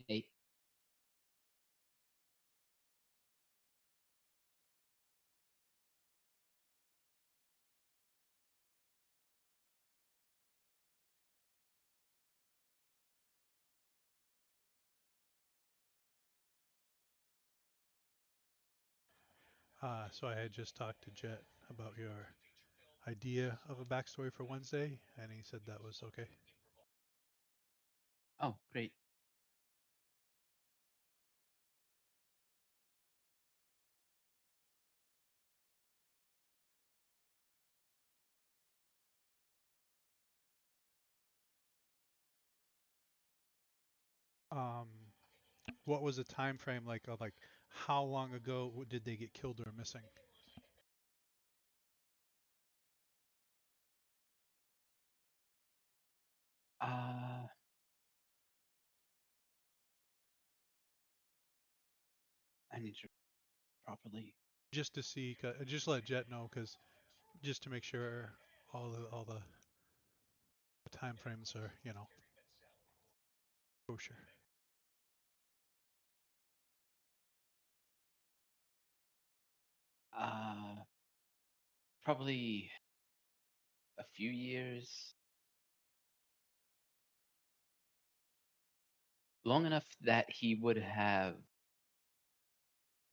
Hey, So I had just talked to Jet about your idea of a backstory for Wednesday, and he said that was okay. oh, great. Um, what was the time frame like? Of like, how long ago did they get killed or missing? Uh, I need to properly. Just to see, just let Jet know, because just to make sure all the time frames are, kosher. Uh, Probably a few years, long enough that he would have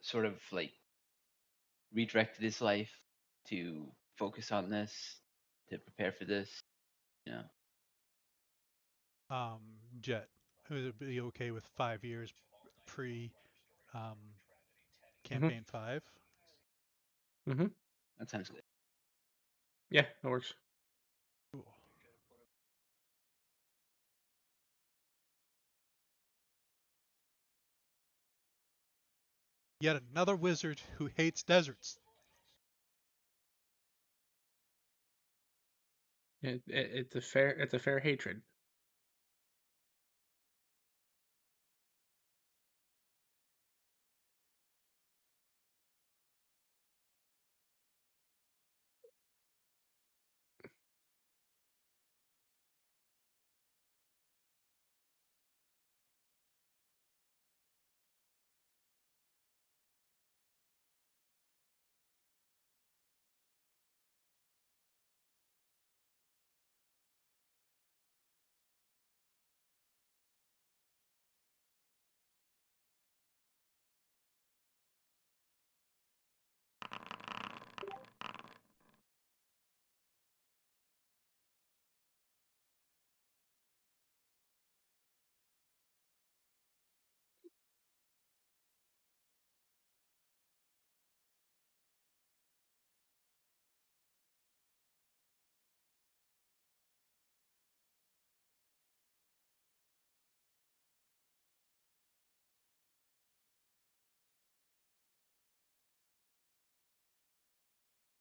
sort of like redirected his life to focus on this, to prepare for this. You know. Jet, would it be okay with 5 years pre um, Mm-hmm. campaign five? Mm-hmm. That sounds good. Yeah, that works. Cool. Yet another wizard who hates deserts. It's a fair hatred.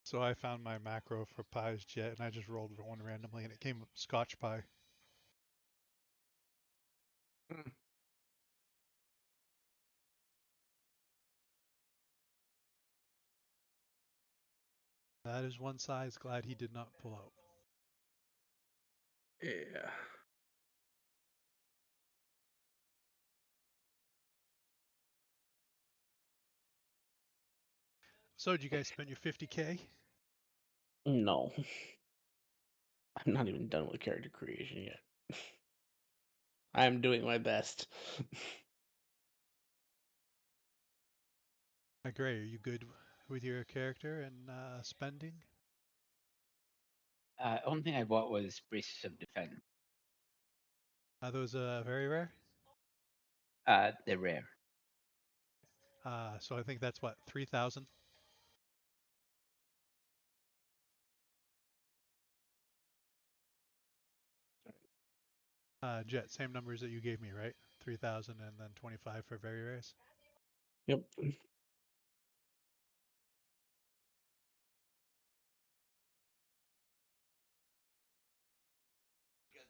So I found my macro for pies jet, and I just rolled one randomly, and it came up Scotch pie. Mm. That is one size. Glad he did not pull out. Yeah. So did you guys spend your 50K? No, I'm not even done with character creation yet. I am doing my best. Gray, are you good with your character and spending? Only thing I bought was Braces of Defense. Are those very rare? They're rare. So I think that's what 3,000. Jet, same numbers that you gave me, right? 3,000 and then 25 for very rares. Yep.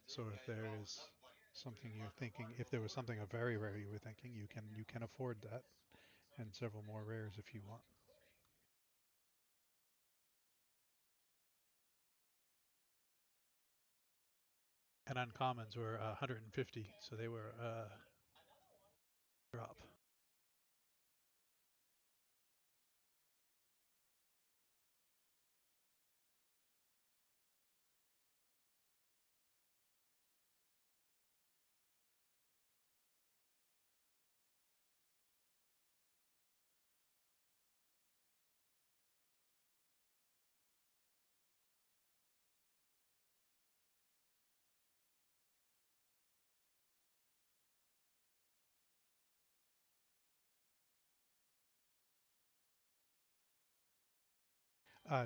So if there is something you're thinking, if there was something a very rare you were thinking, you can afford that and several more rares if you want. And uncommons were 150, so they were Drop.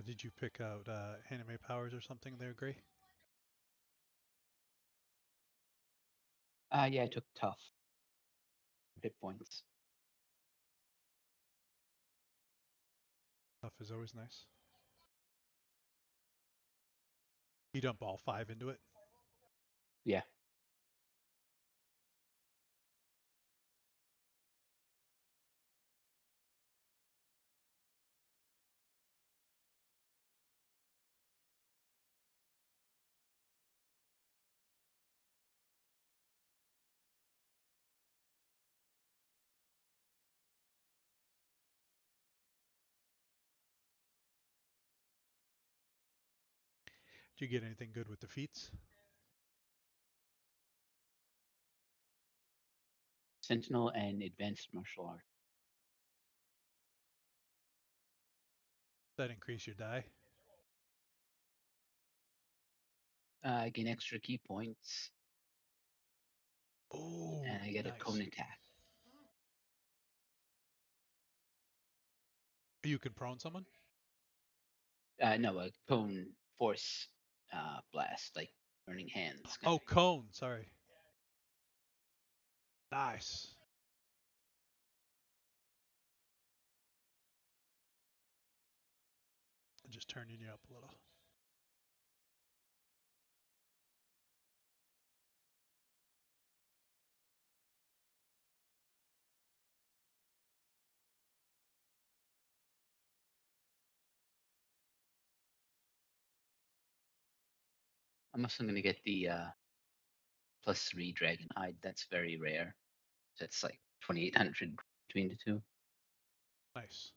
Did you pick out anime powers or something there, Gray? Yeah, I took tough hit points. Stuff is always nice. You dump all 5 into it. Yeah. Do you get anything good with the feats? Sentinel and advanced martial art. That increase your die? I gain extra key points, Oh, and I get a cone nice. attack. You can prone someone? No, a cone force blast, like burning hands. Kind Oh, of. cone. Sorry. Nice. Just turning you up a little. I'm also going to get the +3 dragon hide. That's very rare. So it's like 2,800 between the two. Nice.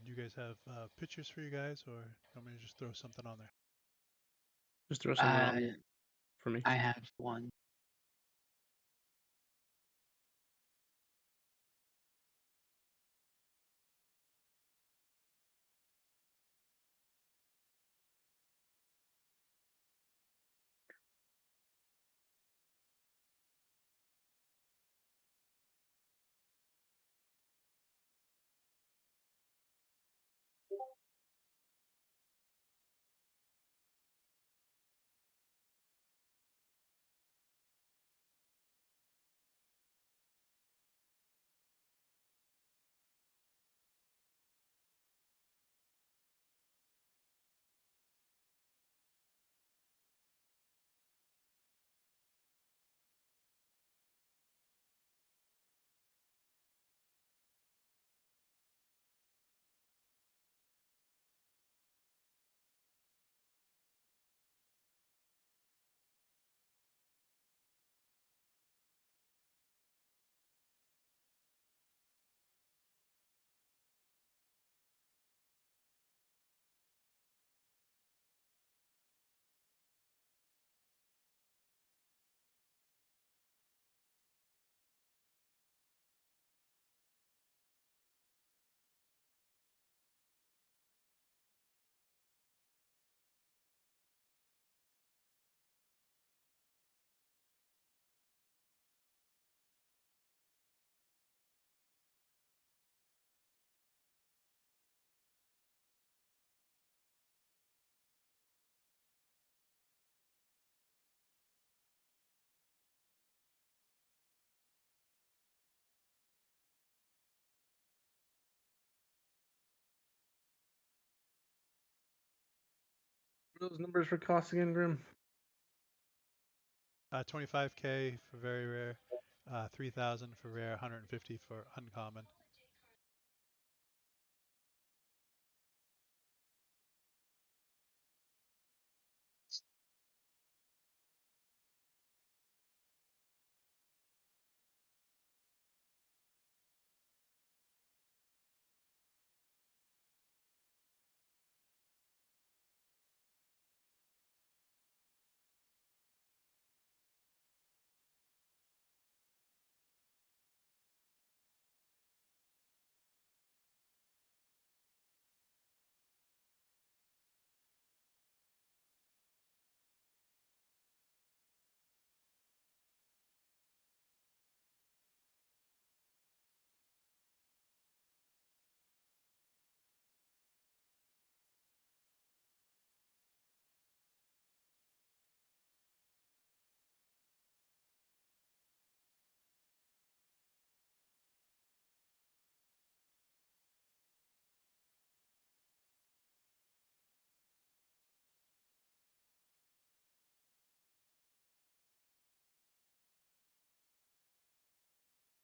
you guys have pictures for you guys, or you want me to just throw something on there? Just throw something on I for me. I have one. What are those numbers for cost again, Grim? 25k for very rare, 3,000 for rare, 150 for uncommon.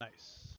Nice.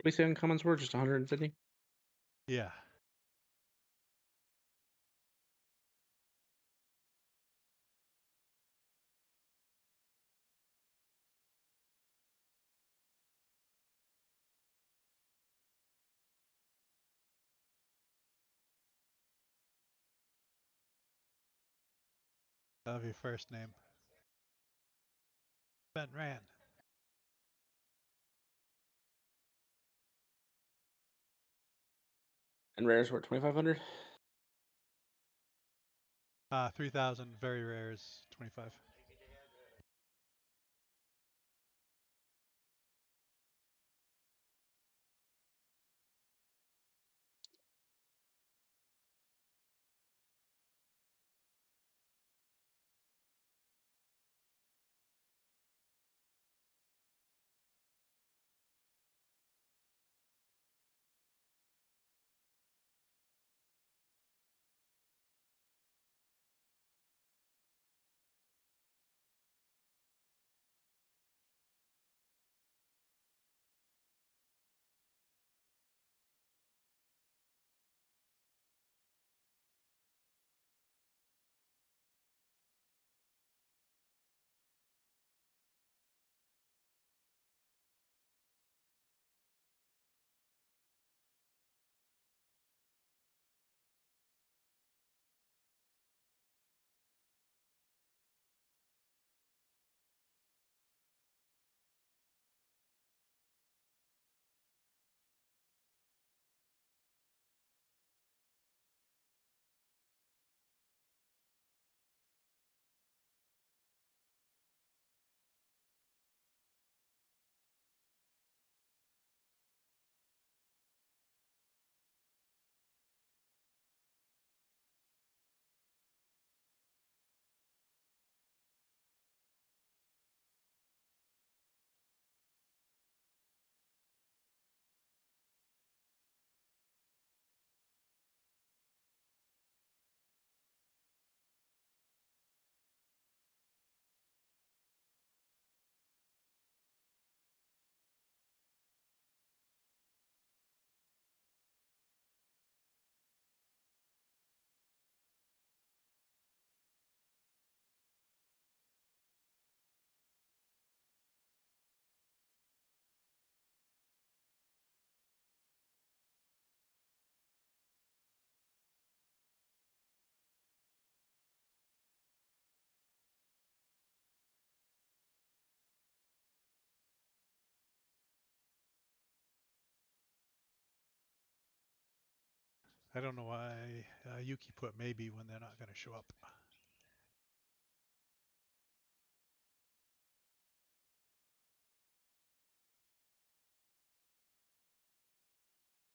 What do we say uncommons were? Just 150? Yeah. I love your first name. Ben Rand. And rares were 2500? 3,000 very rares, 25. I don't know why Yuki put maybe when they're not going to show up.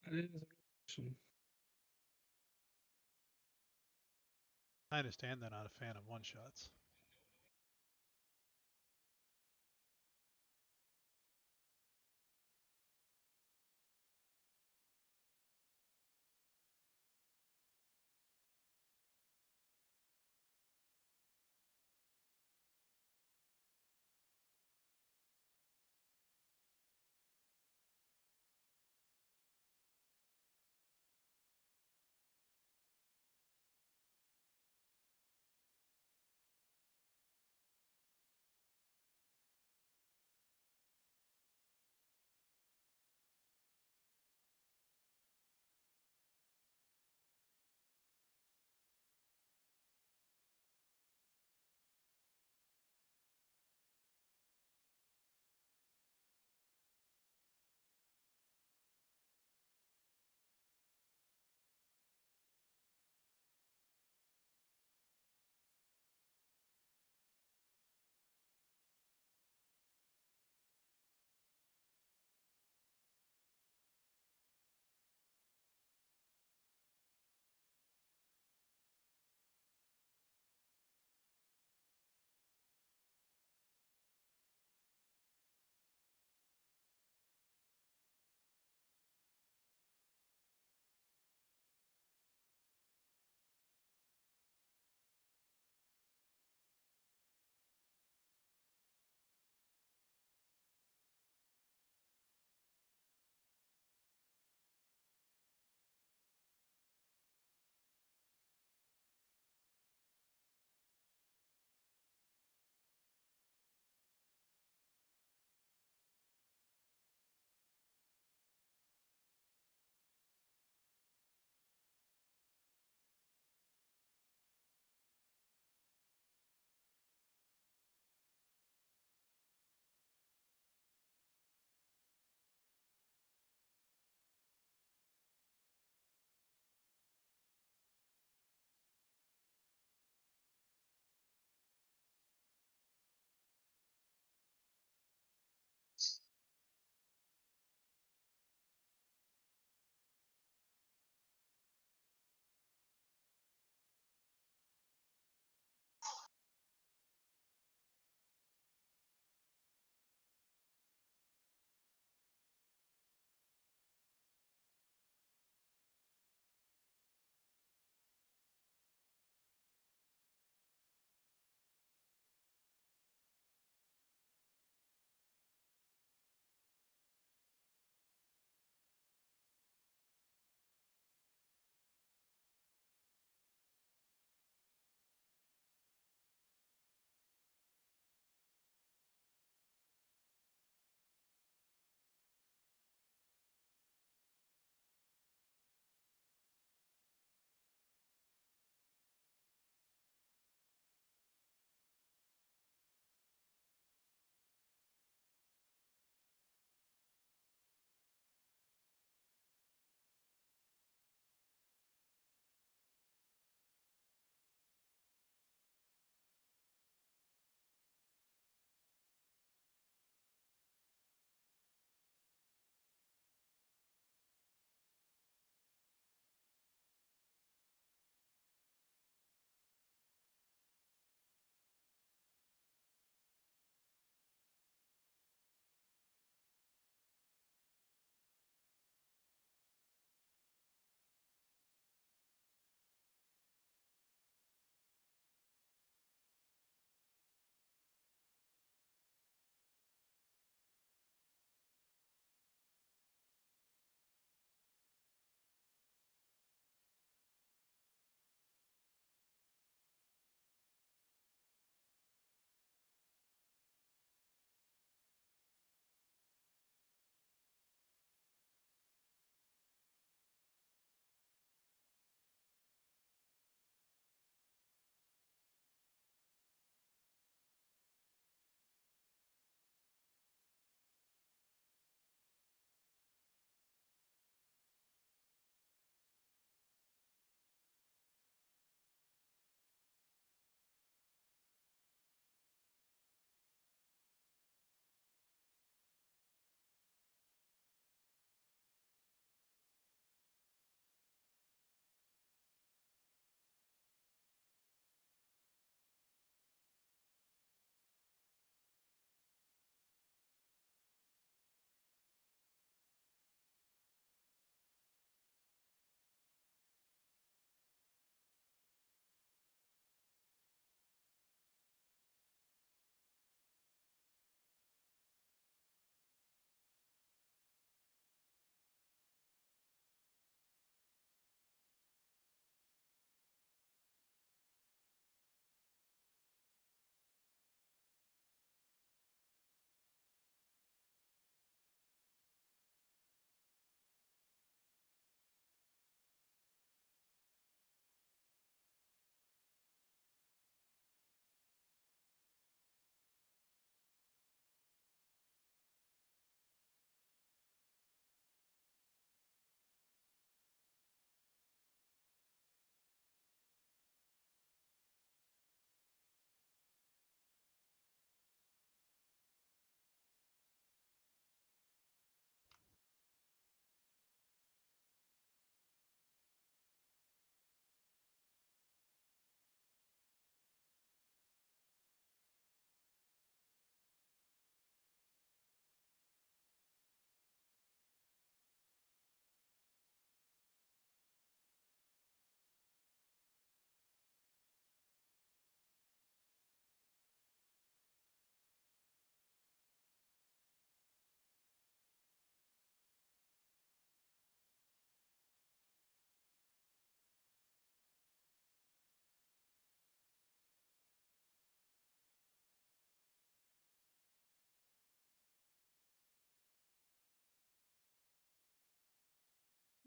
That is a good question. I understand they're not a fan of one-shots.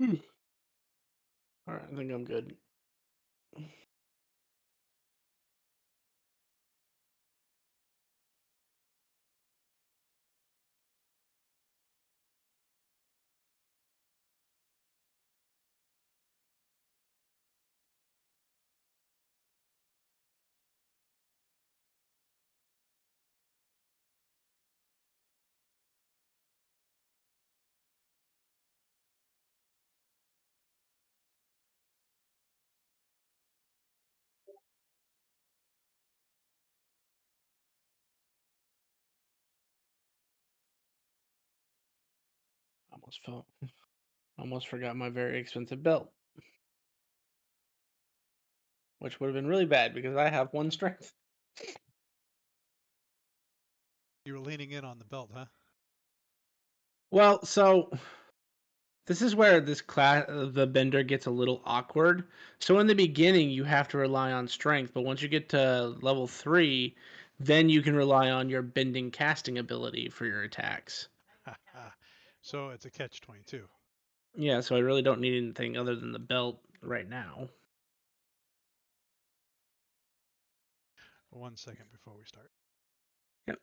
All right, I think I'm good. Almost felt. Almost forgot my very expensive belt, which would have been really bad because I have one strength. You were leaning in on the belt, huh? Well, so this is where this class, the bender gets a little awkward. So in the beginning, you have to rely on strength, but once you get to level 3, then you can rely on your bending casting ability for your attacks. So it's a catch-22. Yeah, so I really don't need anything other than the belt right now. 1 second before we start. Yep.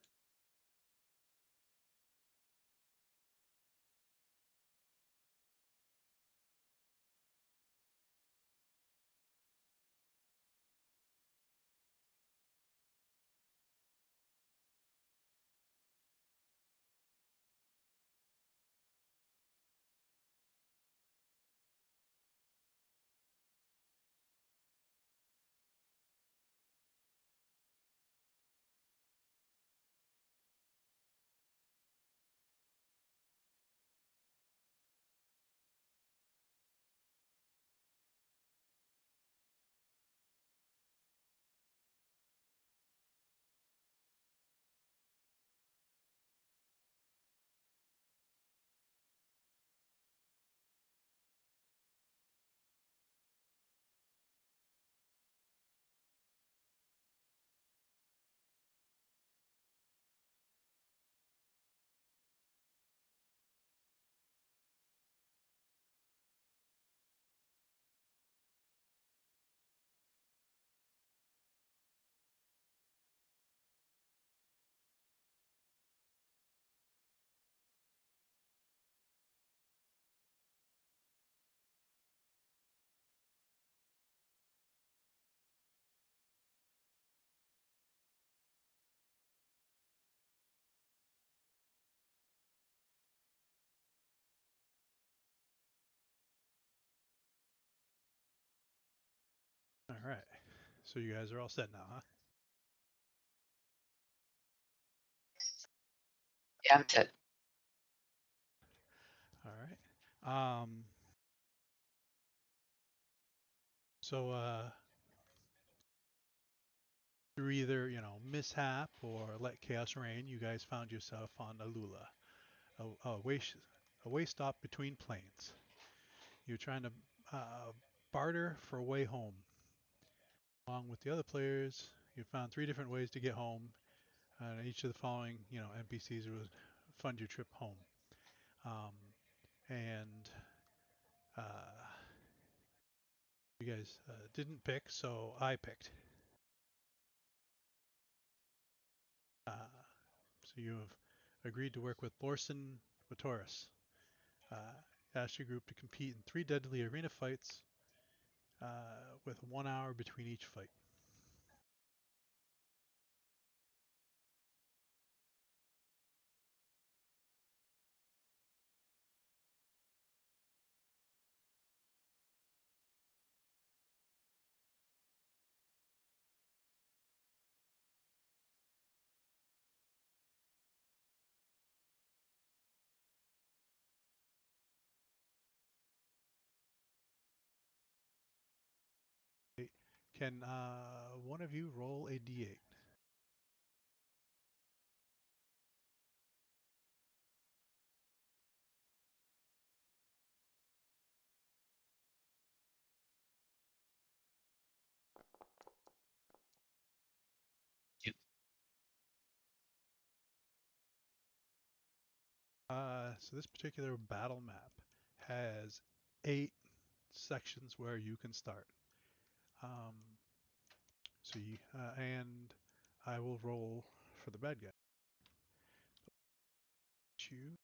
All right. So you guys are all set now, huh? Yeah, I'm set. All right. So through either mishap or let chaos reign, you guys found yourself on Alula, a way stop between planes. You're trying to barter for a way home. Along with the other players, you found 3 different ways to get home, and each of the following NPCs would fund your trip home. Um, and you guys didn't pick, so I picked. Uh, so you have agreed to work with Lorson Watoris. Asked your group to compete in 3 deadly arena fights with 1 hour between each fight. Can one of you roll a d8? You- So this particular battle map has 8 sections where you can start. Um, and I will roll for the bad guy. Choose.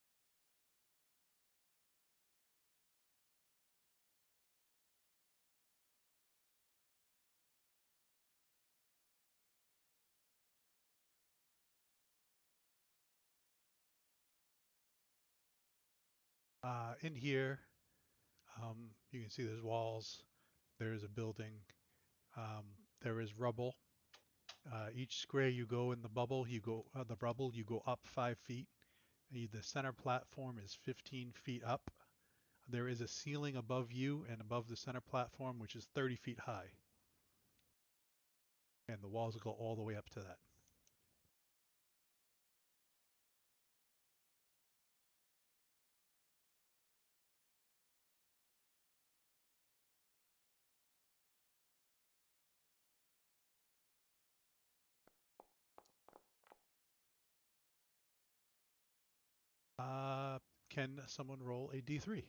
In here, you can see there's walls. There is a building. Um, there is rubble. Each square you go in the bubble, you go up 5 feet. The center platform is 15 feet up. There is a ceiling above you and above the center platform, which is 30 feet high. And the walls go all the way up to that. Uh, can someone roll a d3?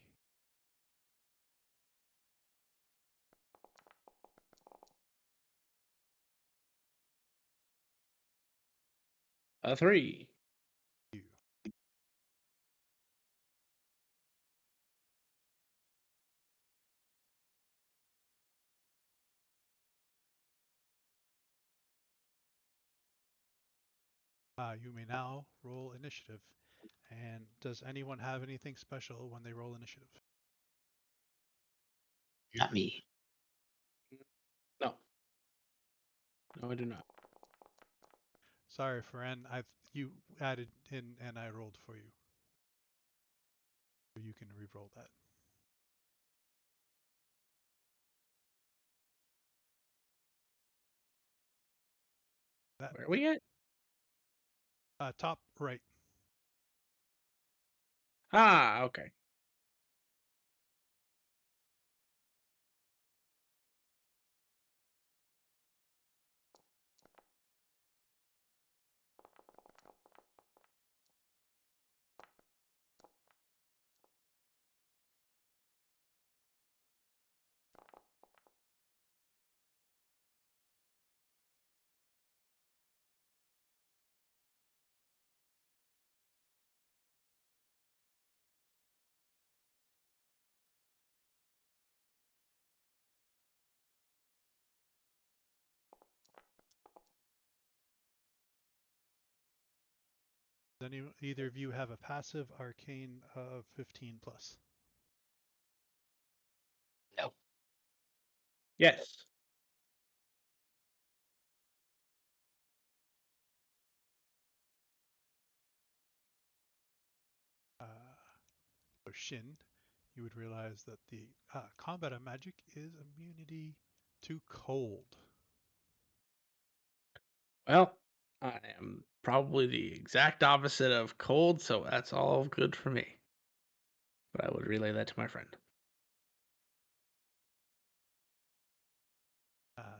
A 3. You. You may now roll initiative. And does anyone have anything special when they roll initiative? Not me. No. No, I do not. Sorry, Feren. You added in and I rolled for you. So you can re-roll that. That Where are we at? top right. Ah, okay. Does either of you have a passive arcane of 15 plus? No. Yes. Uh, or Shin, you would realize that the combat of magic is immunity to cold. Well, I am probably the exact opposite of cold, so that's all good for me. But I would relay that to my friend.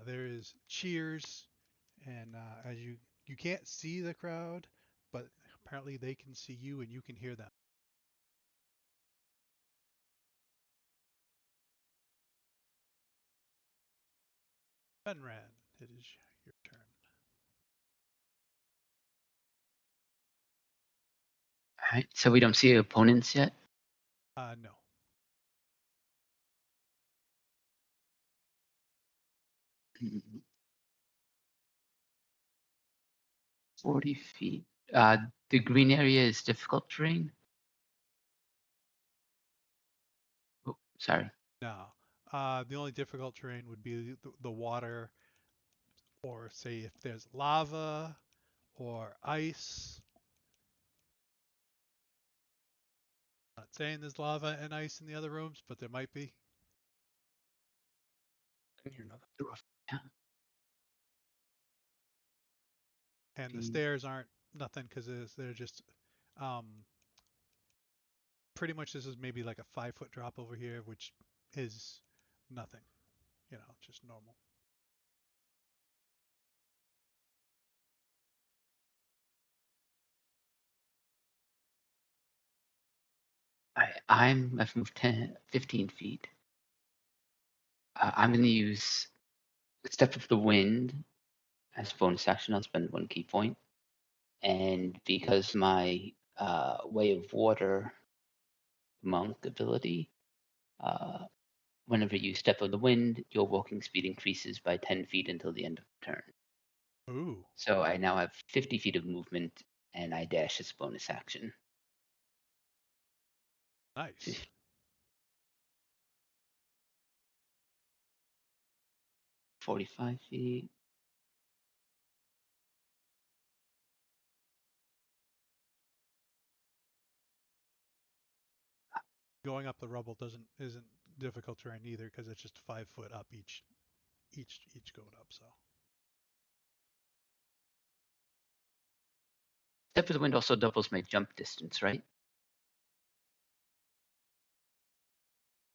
There is cheers, and as you can't see the crowd, but apparently they can see you and you can hear them. Benran, it is your turn. All right. So we don't see opponents yet. No. 40 feet. The green area is difficult terrain. Oh, sorry. No. The only difficult terrain would be the water, or say if there's lava or ice. Not saying there's lava and ice in the other rooms, but there might be. Didn't hear nothing. Yeah. And the stairs aren't nothing because they're just um, pretty much this is maybe like a 5 foot drop over here, which is nothing, just normal. I've moved 15 feet. I'm going to use Step of the Wind as a bonus action. I'll spend 1 key point. And because my Way of Water monk ability, uh, whenever you Step of the Wind, your walking speed increases by 10 feet until the end of the turn. Ooh, So I now have 50 feet of movement, and I dash as a bonus action. nice. 45 feet. Going up the rubble isn't difficult terrain either because it's just 5 foot up each going up. So Step of the Wind also doubles my jump distance, right?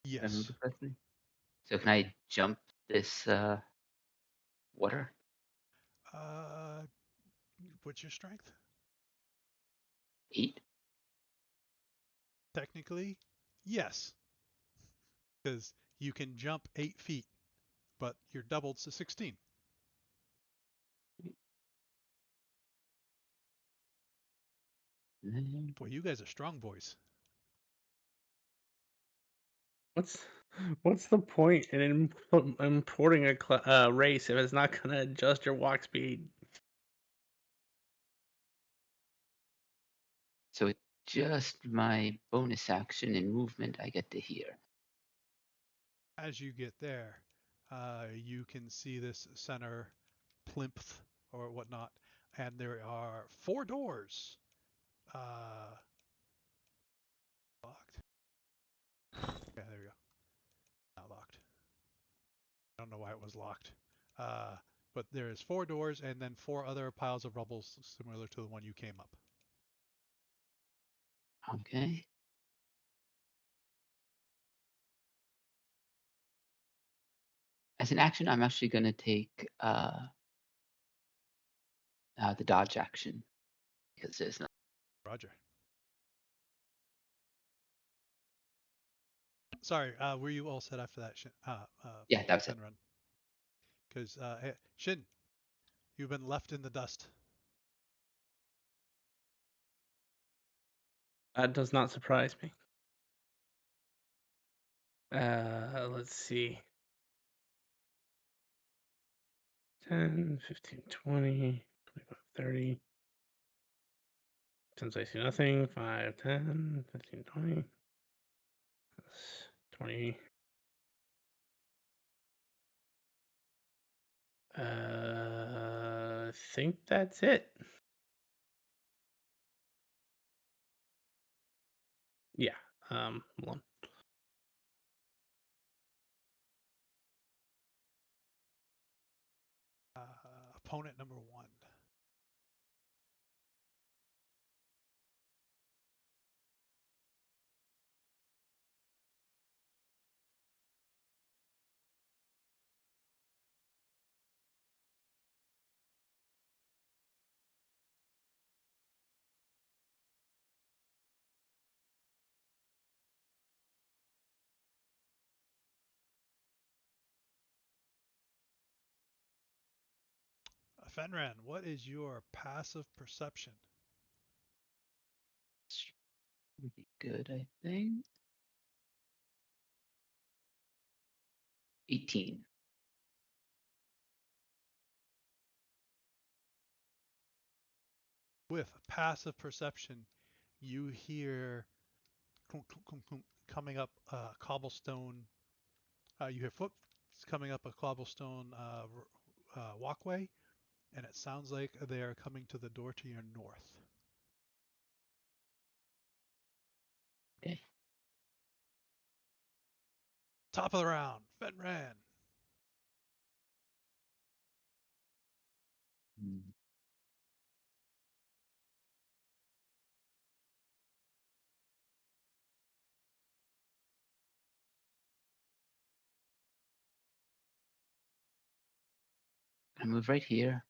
If I yes. remember correctly. So can I jump this water? Uh, what's your strength? 8? Technically, yes, because you can jump 8 feet, but you're doubled to 16. Boy, you guys are strong boys. What's what's the point in importing a race if it's not gonna adjust your walk speed? So it's just my bonus action and movement I get to hear. As you get there, you can see this center plinth or whatnot, and there are 4 doors. Locked. Yeah, there you go. Not locked. I don't know why it was locked. Uh, but there is 4 doors and then 4 other piles of rubble similar to the one you came up. Okay. As an action, I'm actually going to take the dodge action because there's no. Roger. Sorry, were you all set after that, Yeah, that was it. Fenrun? Because Shin, you've been left in the dust. That does not surprise me. Let's see. 10, 15, 20, 25, 30. Since I see nothing, 5, 10, 15, 20. 20. I think that's it. Yeah. Hold on. Opponent number 1. Fenran, what is your passive perception? It's pretty good, I think. 18. With passive perception, you hear coming up cobblestone. You hear foot coming up a cobblestone walkway, and it sounds like they are coming to the door to your north. Okay. Top of the round, Fenran. Hmm. I move right here.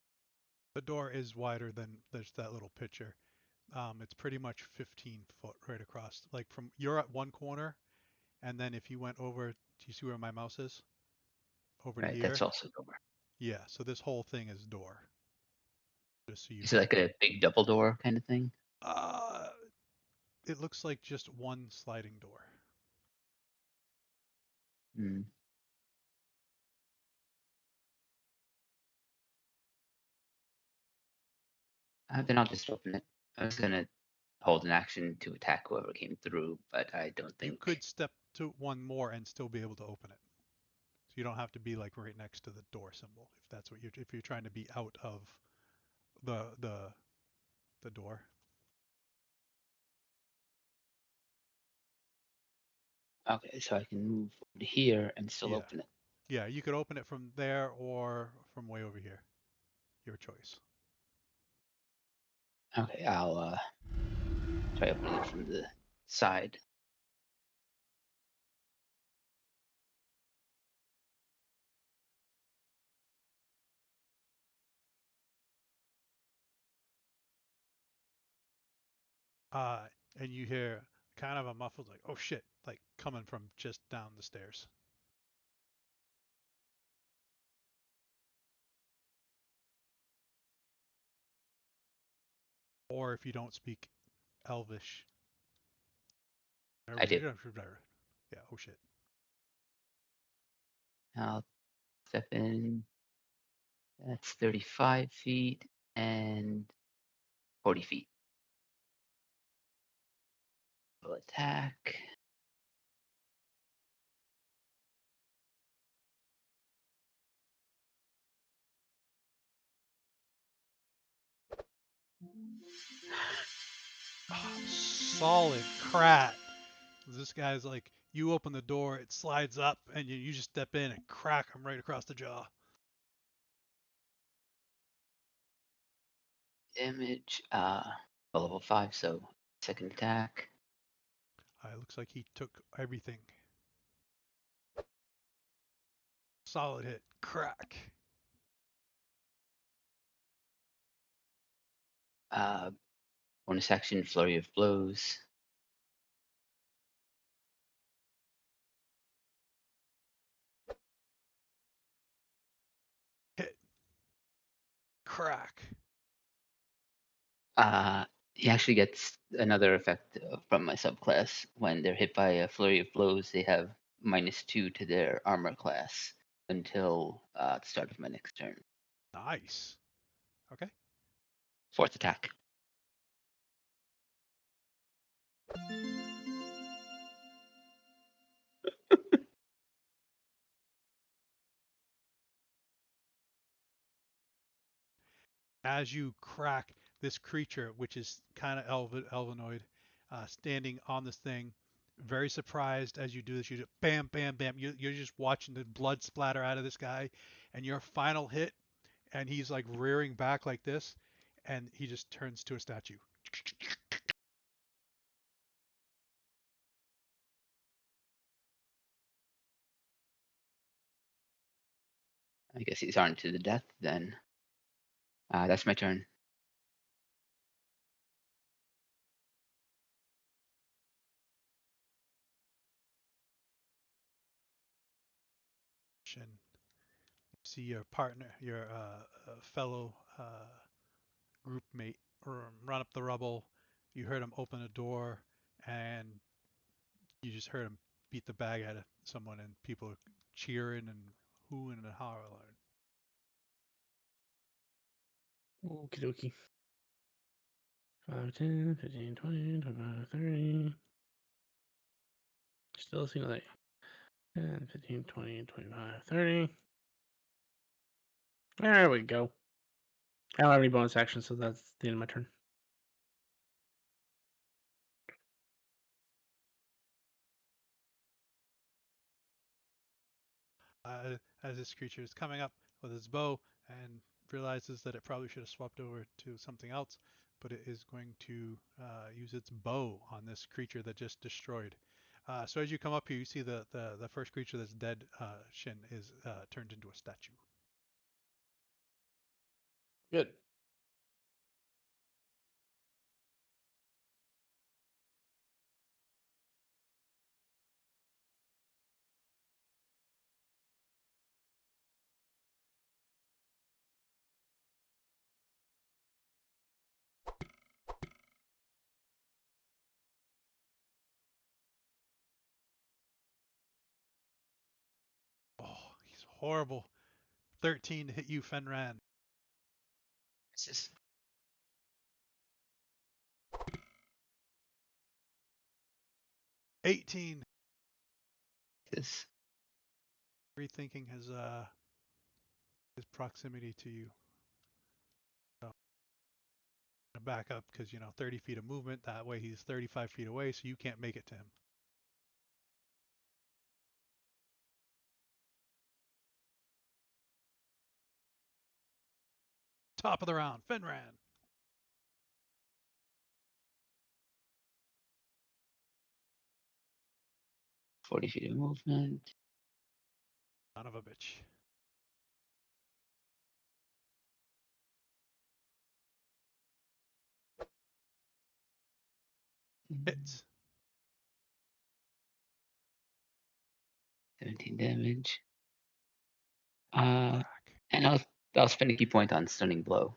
The door is wider than there's that little picture. It's pretty much 15 foot right across. Like from you're at one corner, and then if you went over, do you see where my mouse is? Over to Right, that's here. also door. Yeah. So this whole thing is door. Just so you Is it know. like a big double door kind of thing? Uh, it looks like just one sliding door. Hmm. Then I'll just open it. I was gonna hold an action to attack whoever came through, but I don't You think could step to one more and still be able to open it. So you don't have to be like right next to the door symbol if that's what if you're trying to be out of the the the door. okay, so I can move over to here and still Yeah. open it. Yeah, you could open it from there or from way over here. Your choice. Okay, I'll try opening it from the side. Uh, and you hear kind of a muffled like, "Oh shit!" like coming from just down the stairs. Or if you don't speak Elvish. I do. Yeah, oh shit. I'll step in. That's 35 feet and 40 feet. Will attack. Solid crack. This guy's like, you open the door, it slides up, and you just step in and crack him right across the jaw. Damage. Level 5, so second attack. It looks like he took everything. Solid hit. Crack. Uh, bonus action, flurry of blows. Hit. Crack. He actually gets another effect from my subclass. When they're hit by a flurry of blows, they have -2 to their armor class until the start of my next turn. Nice. Okay. Fourth attack. As you crack this creature, which is kind of elvinoid, standing on this thing, very surprised as you do this. You just bam, bam, bam. You're just watching the blood splatter out of this guy, and your final hit, and he's like rearing back like this, and he just turns to a statue. I guess he's on to the death then. That's my turn. And see your partner, your fellow group mate, run up the rubble. You heard him open a door, and you just heard him beat the bag out of someone, and people are cheering and hooing and hollering. Okie dokie. 5, 10, 15, 20, 25, 30. Still seeing like 10, 15, 20, 25, 30. There we go. I don't have any bonus actions, so that's the end of my turn. As this creature is coming up with its bow and realizes that it probably should have swapped over to something else, but it is going to use its bow on this creature that just destroyed. So as you come up here, you see the first creature that's dead, Shin, is turned into a statue. Good. horrible. 13 to hit you, Fenran. Misses. 18. Misses. Rethinking his proximity to you. So back up because 30 feet of movement. That way he's 35 feet away, so you can't make it to him. Top of the round, Fenran. 40 feet of movement. Son of a bitch. Hits. 17 damage. Crack. And I'll spend a key point on stunning blow.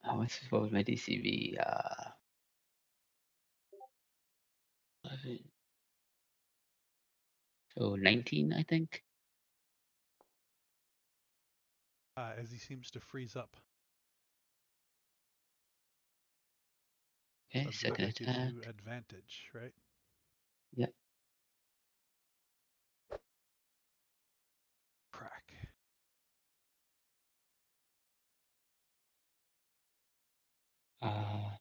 Oh, what was my DCV? 11. So 19, I think. As he seems to freeze up. Okay, So second that gives attack. you advantage, right? Yep. Crack. Uh,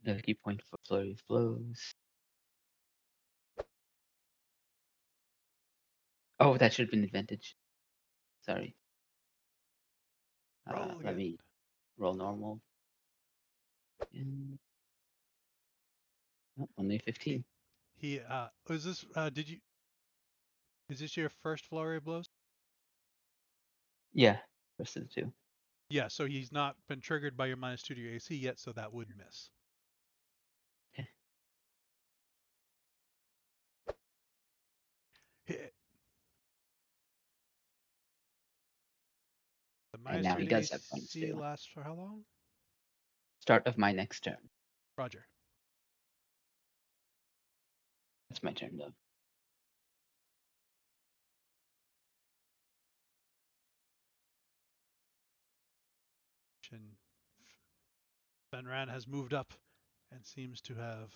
another key point for flurry of blows. Oh, that should have been advantage. Sorry. Roll Let again. me roll normal. And, oh, only 15. He is this is this your first flurry of blows? Yeah, rest of the two. Yeah, so he's not been triggered by your -2 to your AC yet, so that would miss. Okay. Hit. The And minus now two he to does have bonus AC too. lasts for how long? Start of my next turn. Roger. That's my turn though. Fenran has moved up and seems to have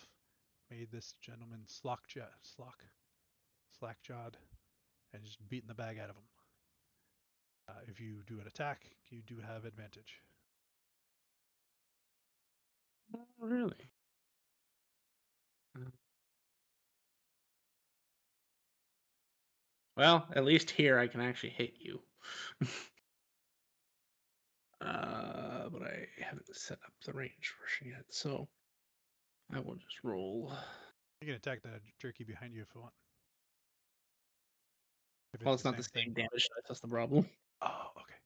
made this gentleman slack-jawed, and just beaten the bag out of him. If you do an attack, you do have advantage. Really? Well, at least here I can actually hit you. But I haven't set up the range version yet, so I will just roll. You can attack the jerky behind you if you want. If Well, it's it's the not the same thing. same damage dice, that's the problem. Oh, okay.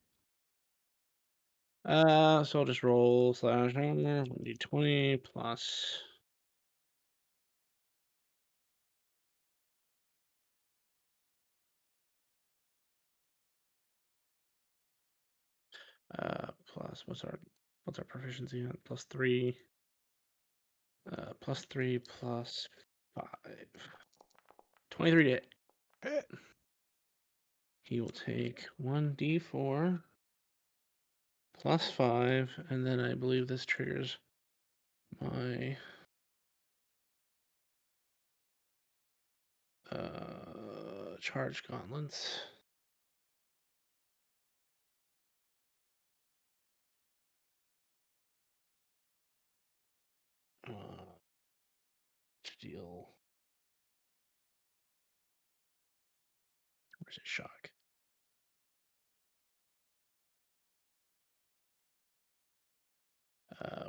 So I'll just roll slash 1d20 plus. Plus what's our proficiency at? +3. +3 plus 5. 23 to hit. Hit. He will take 1d4 plus 5, and then I believe this triggers my charge gauntlets. To deal. Where's it? Shock.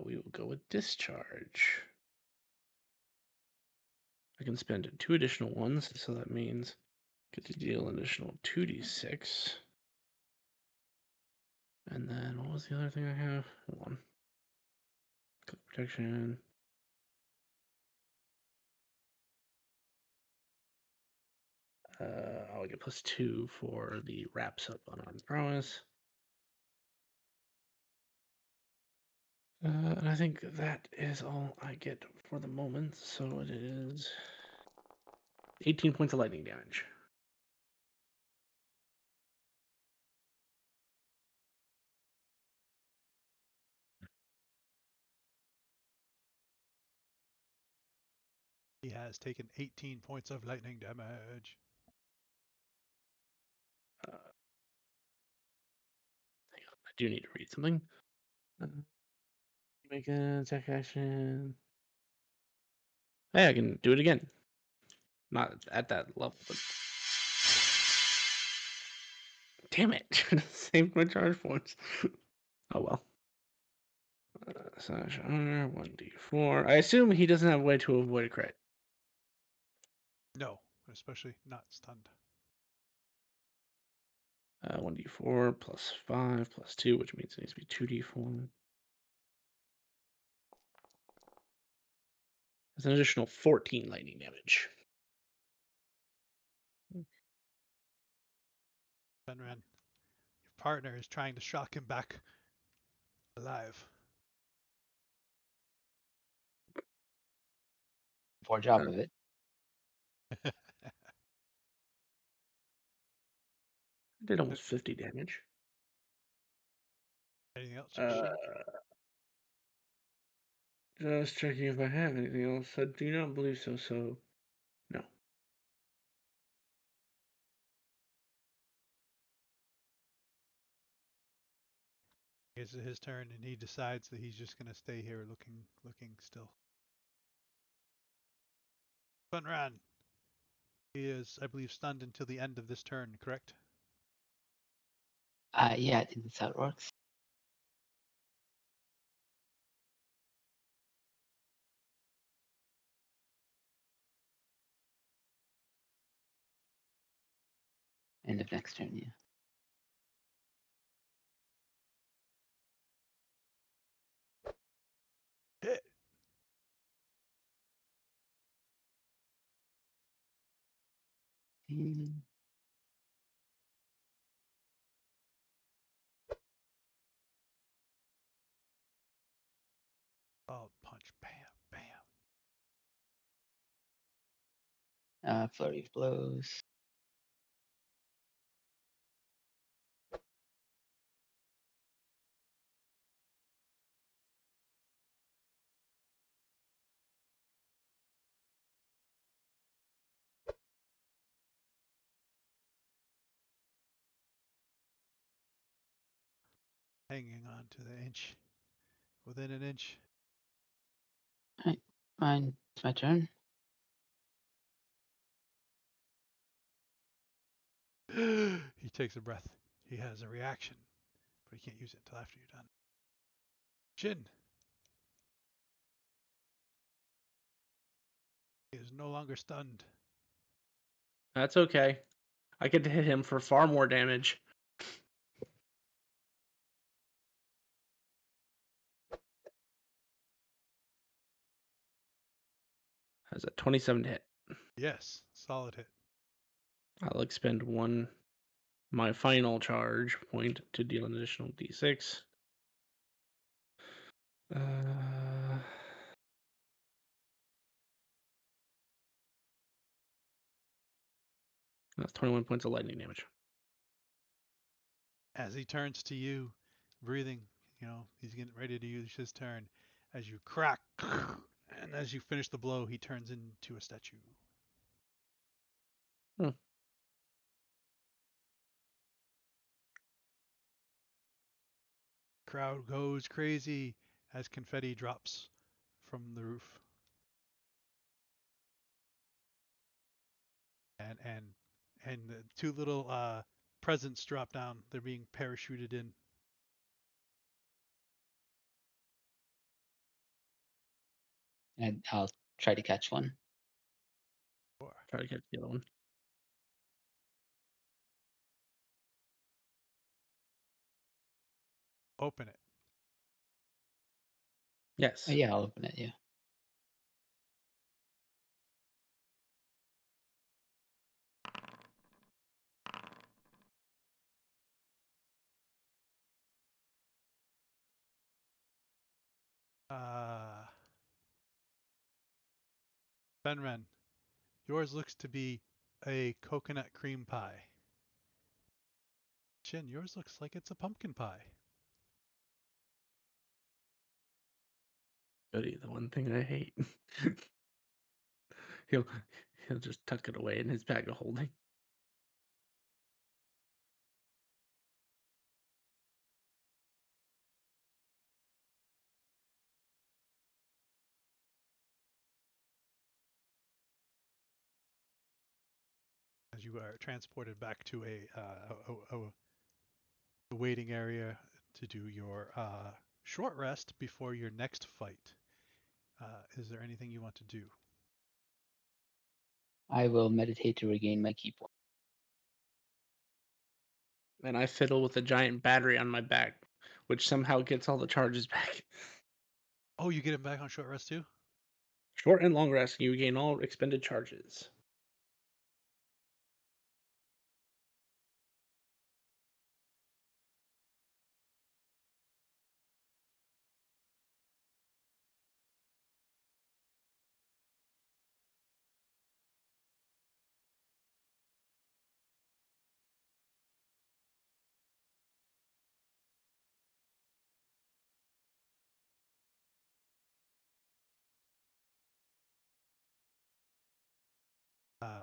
We will go with discharge. I can spend 2 additional ones, so that means I get to deal an additional 2d6. And then what was the other thing I have? Hold on. Click protection. I'll get +2 for the wraps up unarmed prowess. And I think that is all I get for the moment. So it is 18 points of lightning damage. He has taken 18 points of lightning damage. Hang on, I do need to read something. Make an attack action. Hey, I can do it again. Not at that level, but damn it! Saved my charge points. Oh well. Slash honor 1d4. I assume he doesn't have a way to avoid a crit. No, especially not stunned. 1d4 plus 5 plus 2, which means it needs to be 2d4. That's an additional 14 lightning damage. Benren, your partner is trying to shock him back alive. Poor job of it. I did almost 50 damage. Anything else, Uh, Shin? just checking if I have anything else. I do not believe so, so no. It's his turn, and he decides that he's just gonna stay here, looking still. Benren, he is, I believe, stunned until the end of this turn. Correct? Yeah, I think that's how it works. End of next turn, yeah. Hit. Mm, Oh, punch! Bam, bam. Flurry of blows. Hanging on to the inch, within an inch. Alright, fine. It's my turn. He takes a breath. He has a reaction, but he can't use it until after you're done. Shin. He is no longer stunned. That's okay. I get to hit him for far more damage. Has a 27 to hit. Yes, solid hit. I'll expend my final charge point to deal an additional d6. That's 21 points of lightning damage. As he turns to you, breathing, he's getting ready to use his turn. As you crack, and as you finish the blow, he turns into a statue. Hmm. Crowd goes crazy as confetti drops from the roof. And the two little presents drop down. They're being parachuted in. And I'll try to catch one. Try to catch the other one. Open it. Yes. Oh, yeah, I'll open it, yeah. Benren, Yours looks to be a coconut cream pie. Chin, yours looks like it's a pumpkin pie. Goody, the one thing I hate. he'll he'll just tuck it away in his bag of holding. As you are transported back to a waiting area to do your short rest before your next fight. Is there anything you want to do? I will meditate to regain my key point. And I fiddle with a giant battery on my back, which somehow gets all the charges back. Oh, you get him back on short rest too? Short and long rest, you gain all expended charges.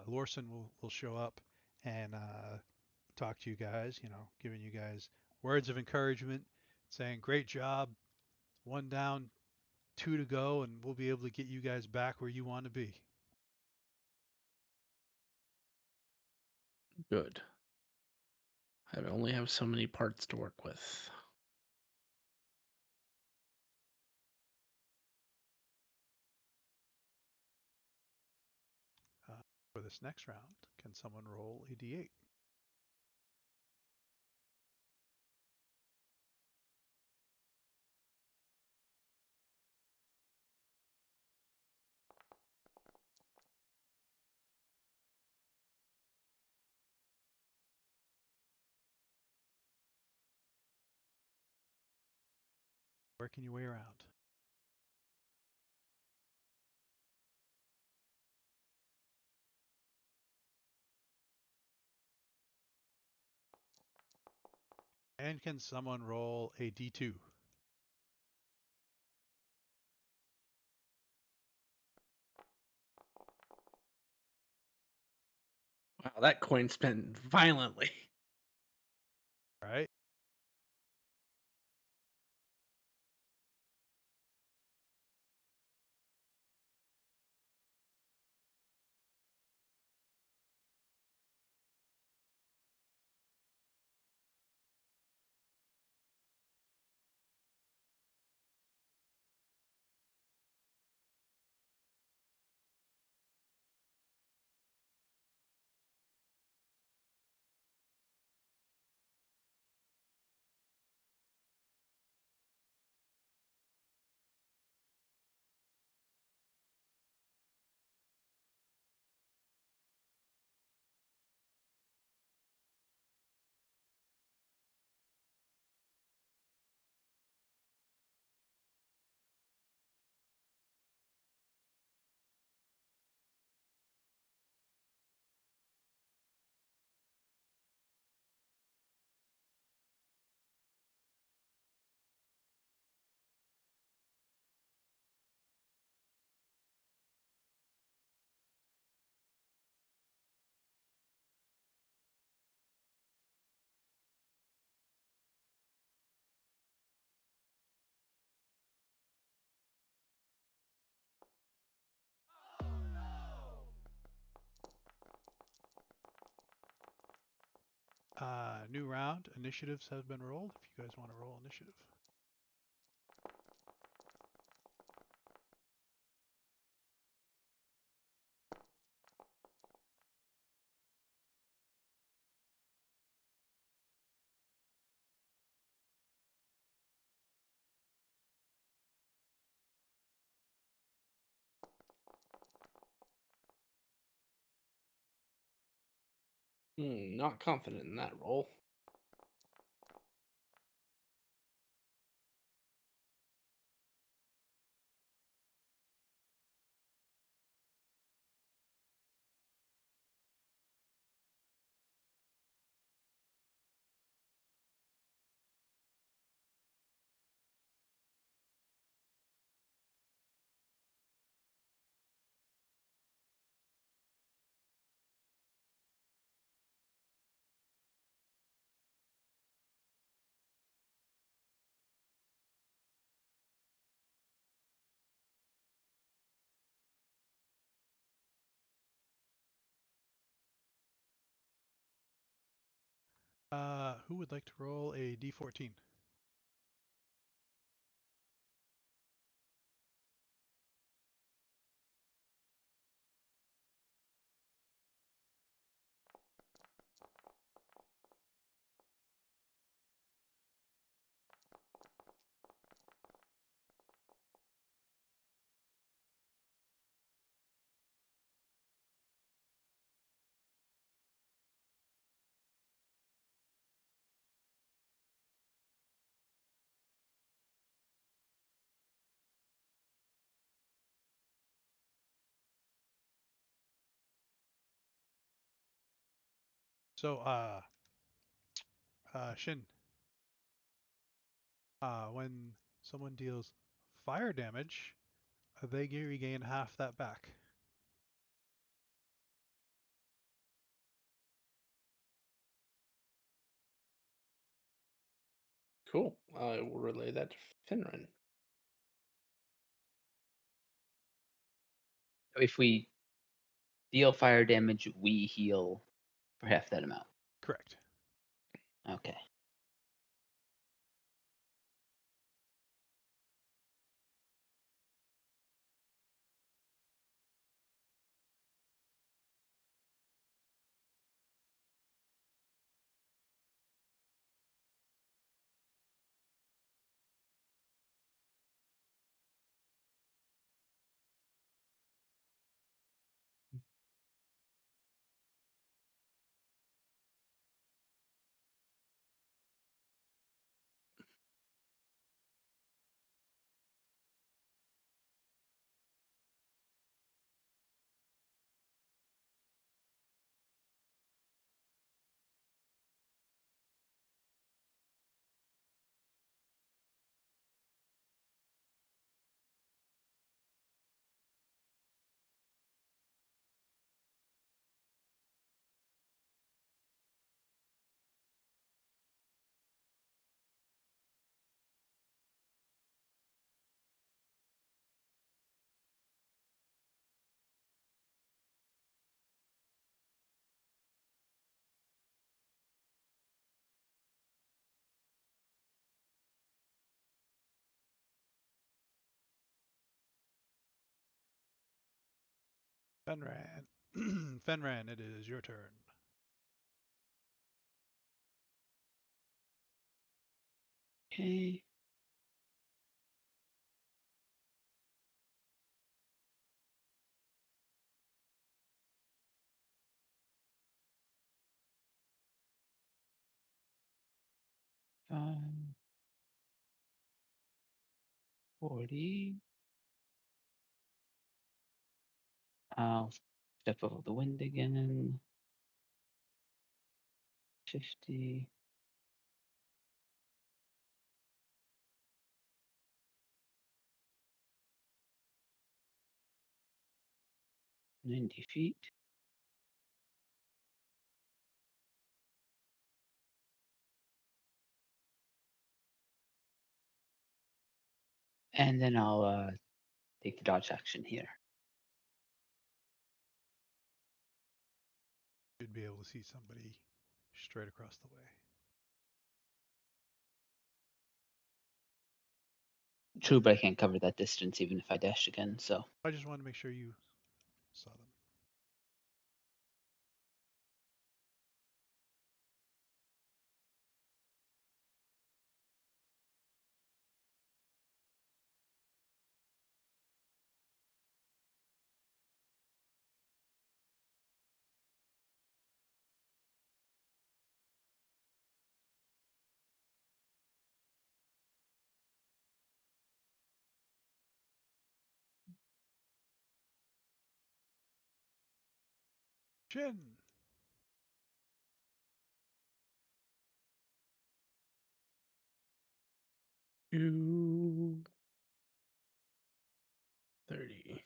Lorson will show up and talk to you guys, giving you guys words of encouragement, saying, great job, one down, two to go, and we'll be able to get you guys back where you want to be. Good. I only have so many parts to work with. For this next round, can someone roll a d8? Working your way around. And can someone roll a d2? Wow, that coin spent violently. All right. New round. Initiatives have been rolled. If you guys want to roll initiative. Not confident in that roll. Who would like to roll a d14? So, Shin, when someone deals fire damage, they regain half that back. Cool. I will relay that to Finran. If we deal fire damage, we heal for half that amount. Correct. Okay. Fenran. Fenran, it is your turn. Okay. Um, 40. I'll step over the wind again. 50. 90 feet. And then I'll take the dodge action here. You'd be able to see somebody straight across the way. True, but I can't cover that distance even if I dash again, so. I just wanted to make sure you saw them. Shin. 30.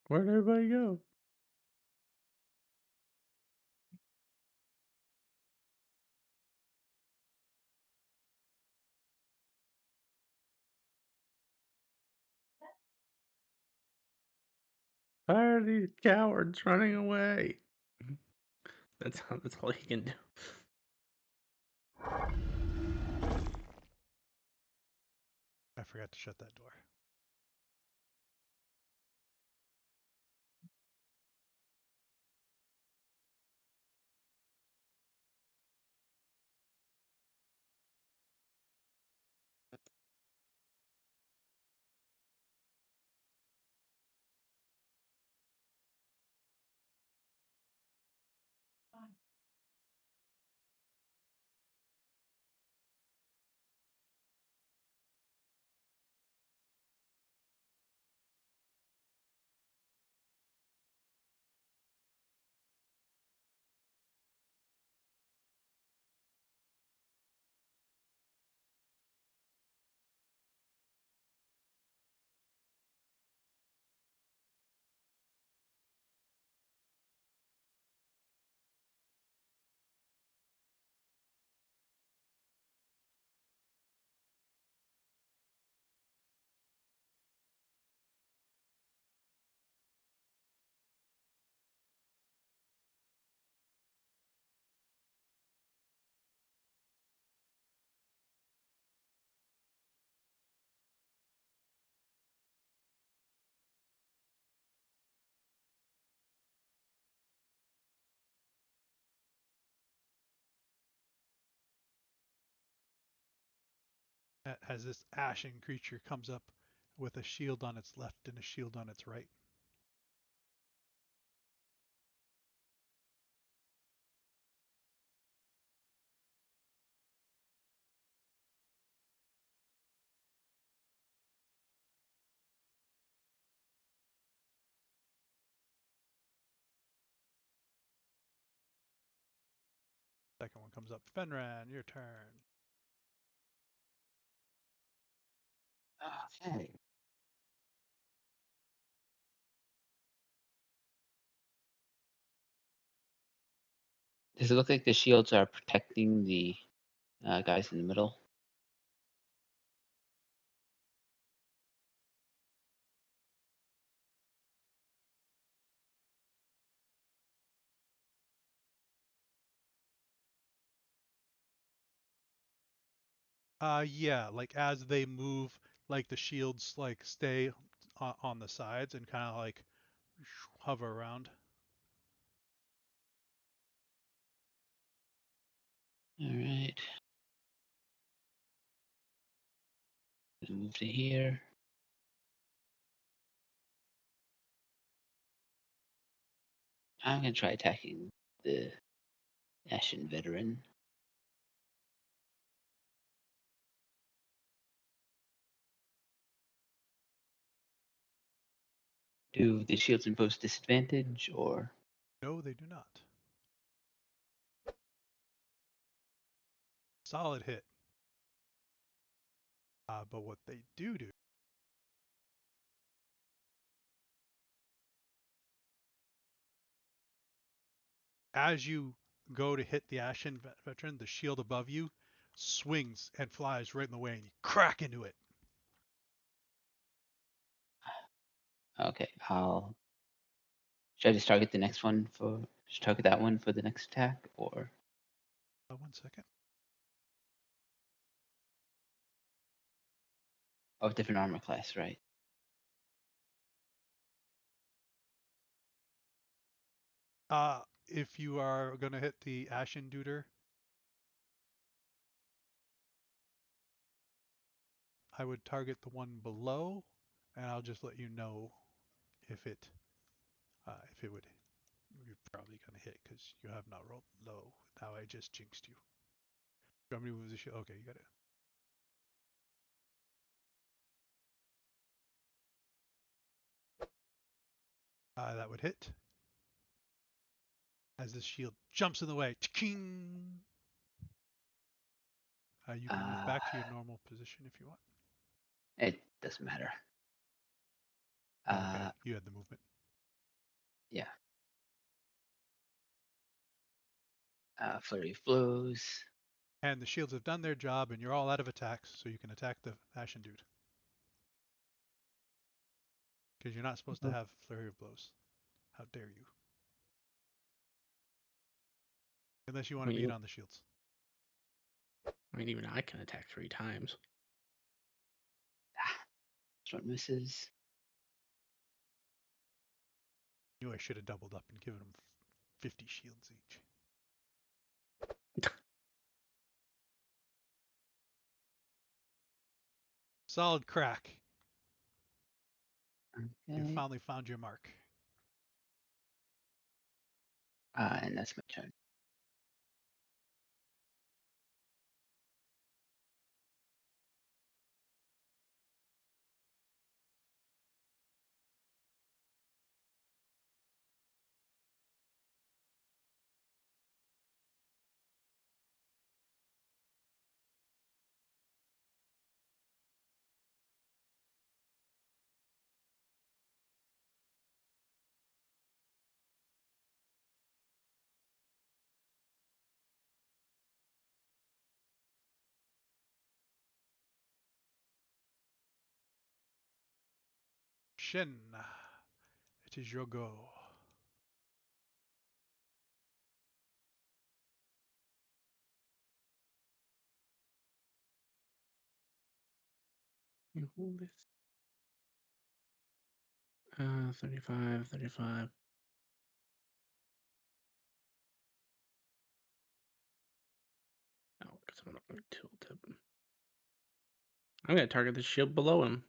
Where'd everybody go? tired of these cowards running away. That's all he can do. I forgot to shut that door. As this ashen creature comes up with a shield on its left and a shield on its right. Second one comes up. Fenran, your turn. Okay. Does it look like the shields are protecting the guys in the middle? Yeah, like as they move, like the shields like stay on the sides and kind of like hover around. All right. Move to here. I'm gonna try attacking the Ashen veteran. Do the shields impose disadvantage or? No, they do not. Solid hit. But what they do, as you go to hit the Ashen veteran, the shield above you swings and flies right in the way, and you crack into it. Okay, should I just target the next one for just target that one for the next attack or? 1 second. Oh, different armor class, right? If you are gonna hit the Ashen Duder, I would target the one below, and I'll just let you know if it would. You're probably gonna hit because you have not rolled low. Now I just jinxed you. You want me to move the shield? Okay, you got it. That would hit. As this shield jumps in the way, you can move Uh, back to your normal position if you want. it doesn't matter. Oh, okay, you had the movement. Yeah. Flurry of blows. And the shields have done their job, and you're all out of attacks, so you can attack the Ashen Dude. Because you're not supposed to have flurry of blows. How dare you? Unless you I want to beat mean, on the shields. even I can attack 3 times. This one misses. Knew I should have doubled up and given them 50 shields each. Solid crack. You Okay. finally found your mark. And that's my turn. Shin, it is your go. You hold this. 35, 35. No, because I'm not going to tilt him. I'm going to target the shield below him.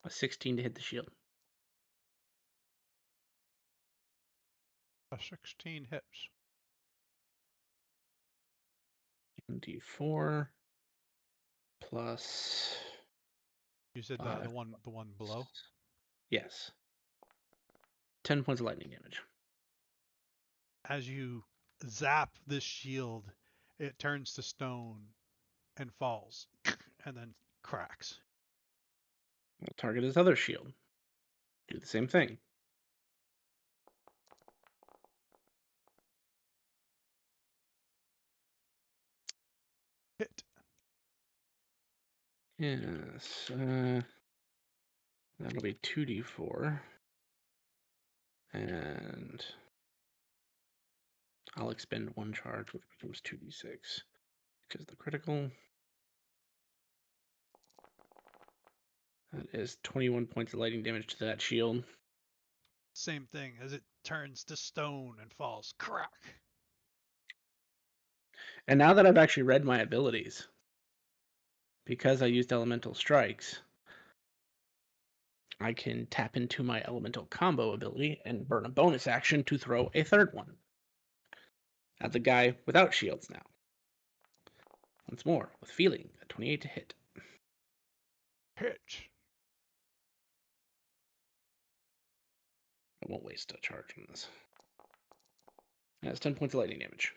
A 16 to hit the shield. A 16 hits. D4 plus You said 5. the one below. Yes. 10 points of lightning damage. As you zap this shield, it turns to stone and falls, and then cracks. I'll target his other shield. Do the same thing. Hit. Yes. That'll be 2d4. And I'll expend 1 charge, which becomes 2d6. Because the critical. That is 21 points of lightning damage to that shield. Same thing as it turns to stone and falls. Crack. And now that I've actually read my abilities, because I used elemental strikes, I can tap into my elemental combo ability and burn a bonus action to throw a third one at the guy without shields now. Once more, with feeling, a 28 to hit. Hit. I won't waste a charge on this. That's 10 points of lightning damage.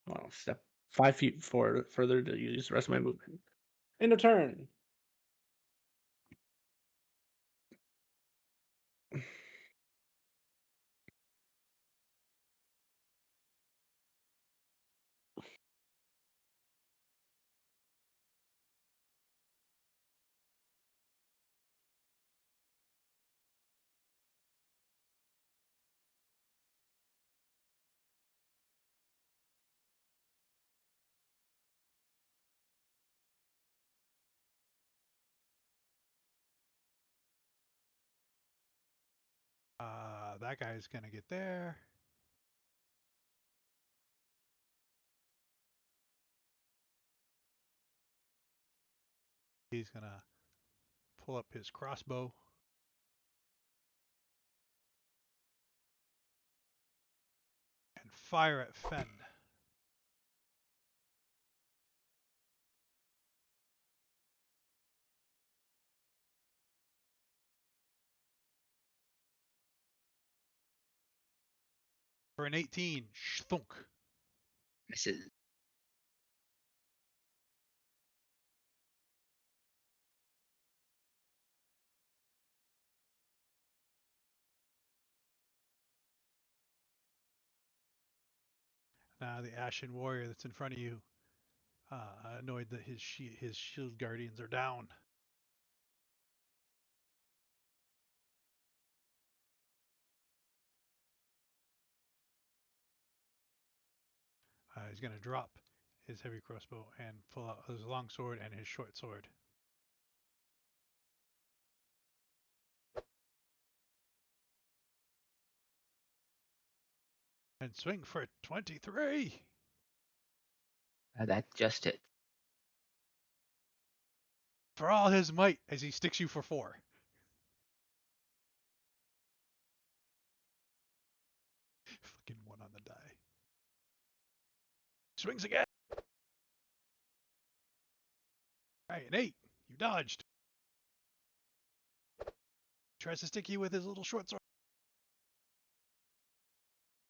I'll step 5 feet forward, further to use the rest of my movement. End of turn. That guy's gonna get there. He's gonna pull up his crossbow. And fire at Fen. For an 18. Thunk. Misses. Now the Ashen Warrior that's in front of you, annoyed that his shield guardians are down. He's going to drop his heavy crossbow and pull out his long sword and his short sword. And swing for 23! That just hit. For all his might as he sticks you for 4. Fucking 1 on the die. Swings again! Alright, an 8. You dodged. Tries to stick you with his little short sword.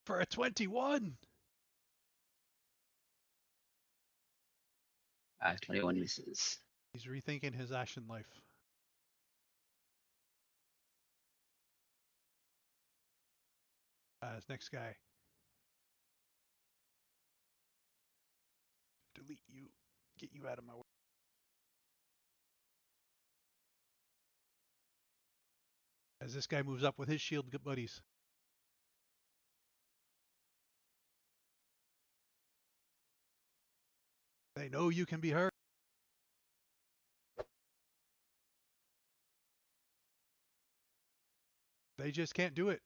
For a 21! 21 misses. He's rethinking his ashen life. This next guy. Delete you. Get you out of my way. As this guy moves up with his shield buddies. They know you can be hurt. They just can't do it.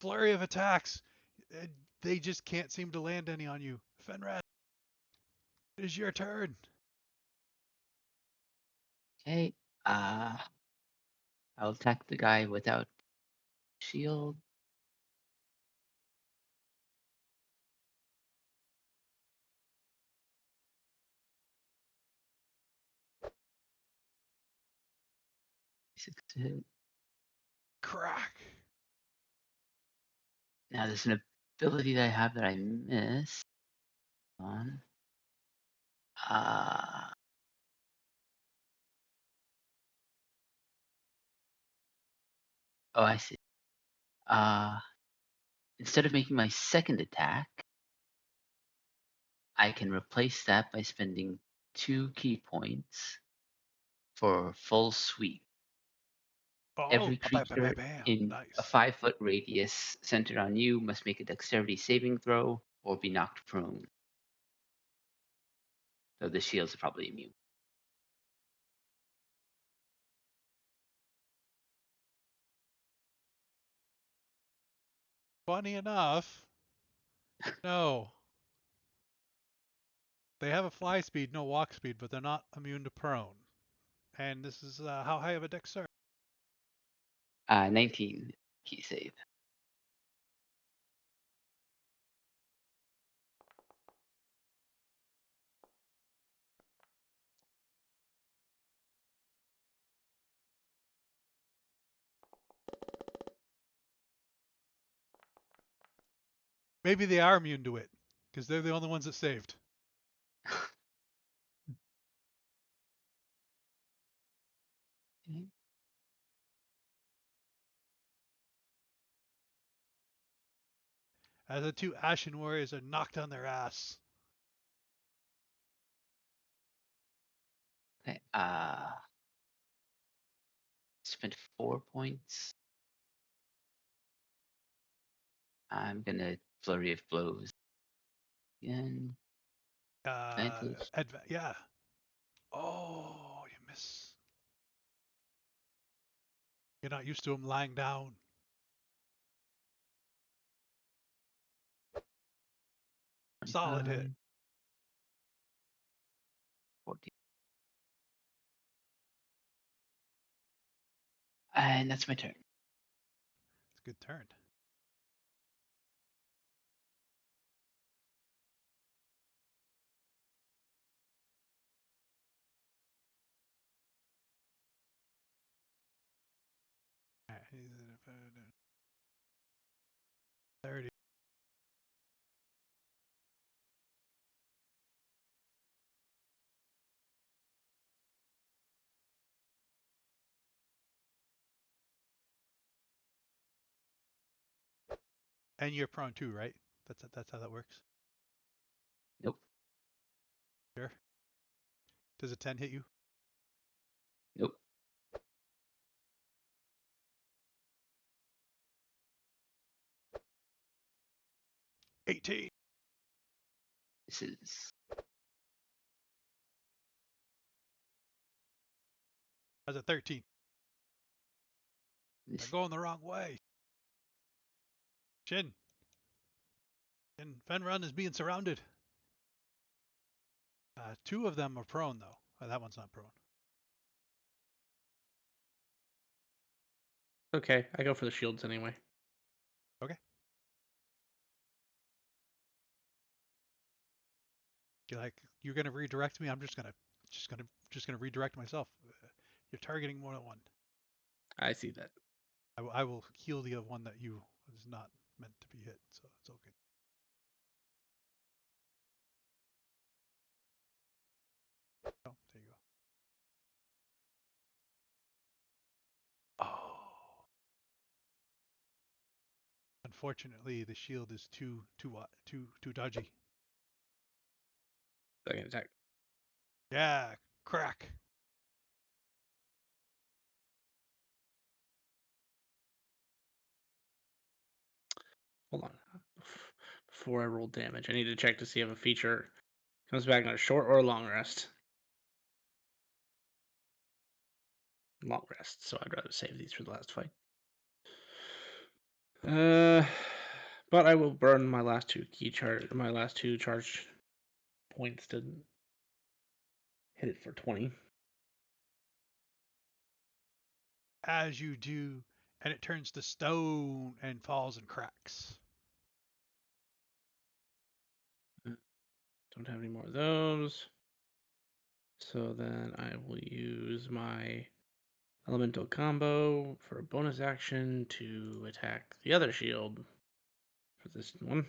Flurry of attacks. They just can't seem to land any on you. Fenrad, it is your turn. Okay. I'll attack the guy without shield. Six to hit. Crack. Now there's an ability that I have that I missed. On. Oh, I see. Instead of making my second attack, I can replace that by spending 2 key points for full sweep. Oh, Every bam, bam, bam, creature bam. in a Nice. 5-foot radius centered on you must make a dexterity saving throw or be knocked prone. So the shields are probably immune. Funny enough, no. They have a fly speed, no walk speed, but they're not immune to prone. And this is how high of a dex, sir? 19 key save. Maybe they are immune to it, because they're the only ones that saved. Okay. As the 2 Ashen Warriors are knocked on their ass. Okay. Spent 4 points. I'm gonna flurry of blows again. Advantage. Yeah. Oh, you miss. You're not used to him lying down. Solid hit. 14. And that's my turn. It's a good turn. He's at 30. And you're prone too, right? That's how that works. Nope. Sure. Does a 10 hit you? Nope. $18. This is That's a 13. They're this. going the wrong way. Shin. Fenrun is being surrounded. Two of them are prone though. That one's not prone. Okay, I go for the shields anyway. Okay. You're like, you're gonna redirect me. I'm just gonna redirect myself. You're targeting more than one. I see that. I will heal the one that you is not meant to be hit, so it's okay. Oh, there you go. Oh. Unfortunately, the shield is too dodgy. Second attack. Yeah, crack. Hold on. Before I roll damage, I need to check to see if a feature comes back on a short or a long rest. Long rest, so I'd rather save these for the last fight. But I will burn my last two charge points to hit it for 20. As you do, and it turns to stone and falls and cracks. Don't have any more of those. So then I will use my elemental combo for a bonus action to attack the other shield for this one.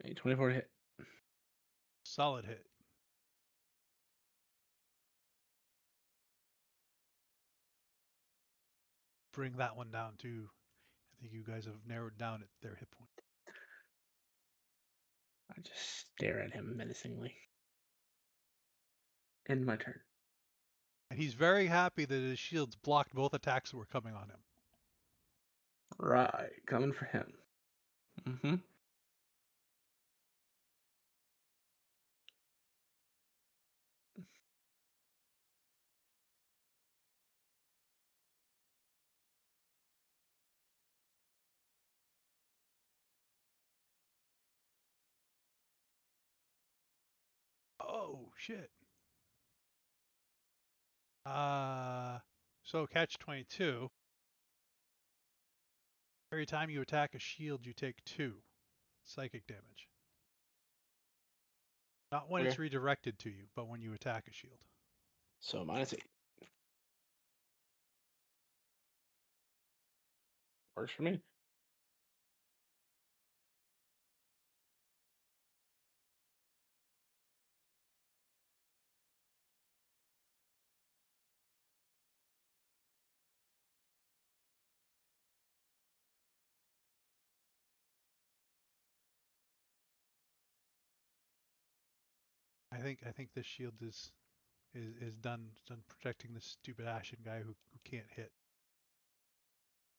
A 24 to hit. Solid hit. Bring that one down too. I think you guys have narrowed down at their hit point. I just stare at him menacingly. End my turn. And he's very happy that his shields blocked both attacks that were coming on him. Right, coming for him. Mm-hmm. Oh shit. So catch 22. Every time you attack a shield, you take 2 psychic damage. Not when it's Okay. redirected to you, but when you attack a shield. So -8. Works for me. I think this shield is done protecting this stupid Ashen guy who can't hit.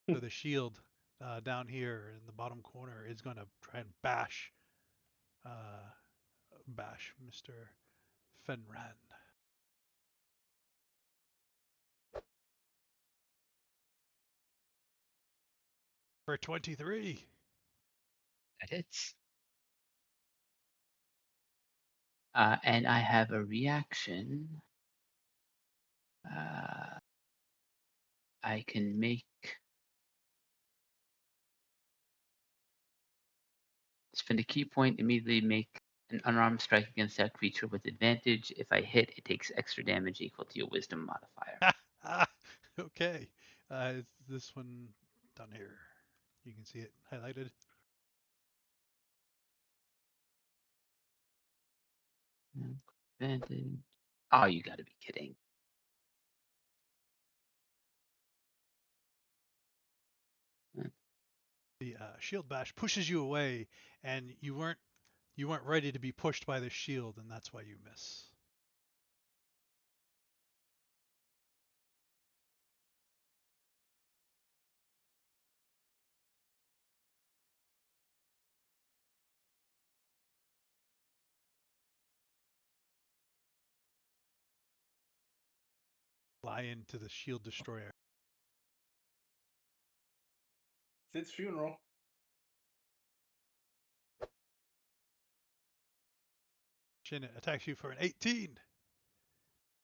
So the shield down here in the bottom corner is going to try and uh, bash Mr. Fenran. For 23. That hits. And I have a reaction. I can spend a key point, immediately make an unarmed strike against that creature with advantage. If I hit, it takes extra damage equal to your wisdom modifier. Okay. It's this one down here. You can see it highlighted. Advantage. Oh, you gotta be kidding. The shield bash pushes you away, and you weren't ready to be pushed by the shield, and that's why you miss. Fly into the shield destroyer. It's its funeral. Shin attacks you for an 18.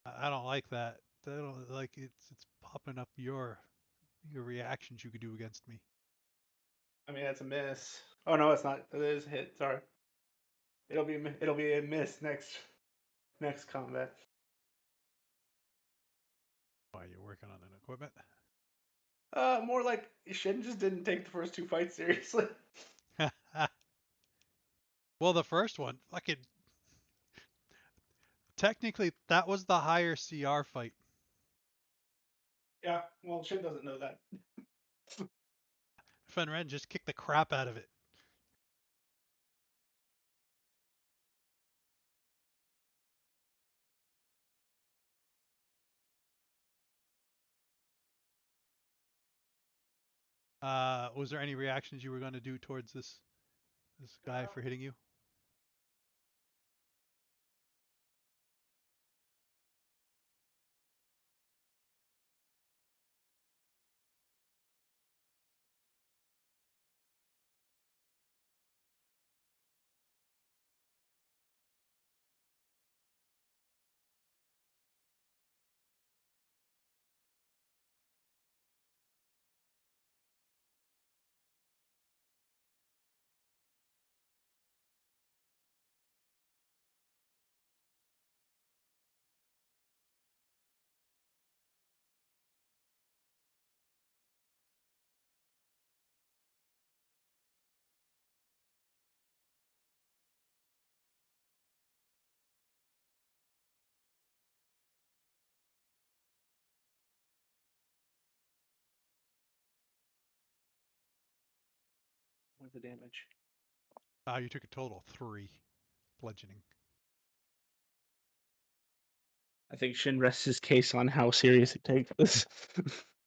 I don't like that. I don't like it's popping up your reactions you could do against me. I mean, that's a miss. Oh no, it's not. It is a hit. Sorry. It'll be a miss next combat. Why you're working on an equipment? More like Shin just didn't take the first two fights seriously. Well, the first one, fucking technically that was the higher CR fight. Yeah, well, Shin doesn't know that. Fenren just kicked the crap out of it. Was there any reactions you were going to do towards this guy for hitting you? What's the damage? You took a total 3 bludgeoning. I think Shin rests his case on how serious he takes this.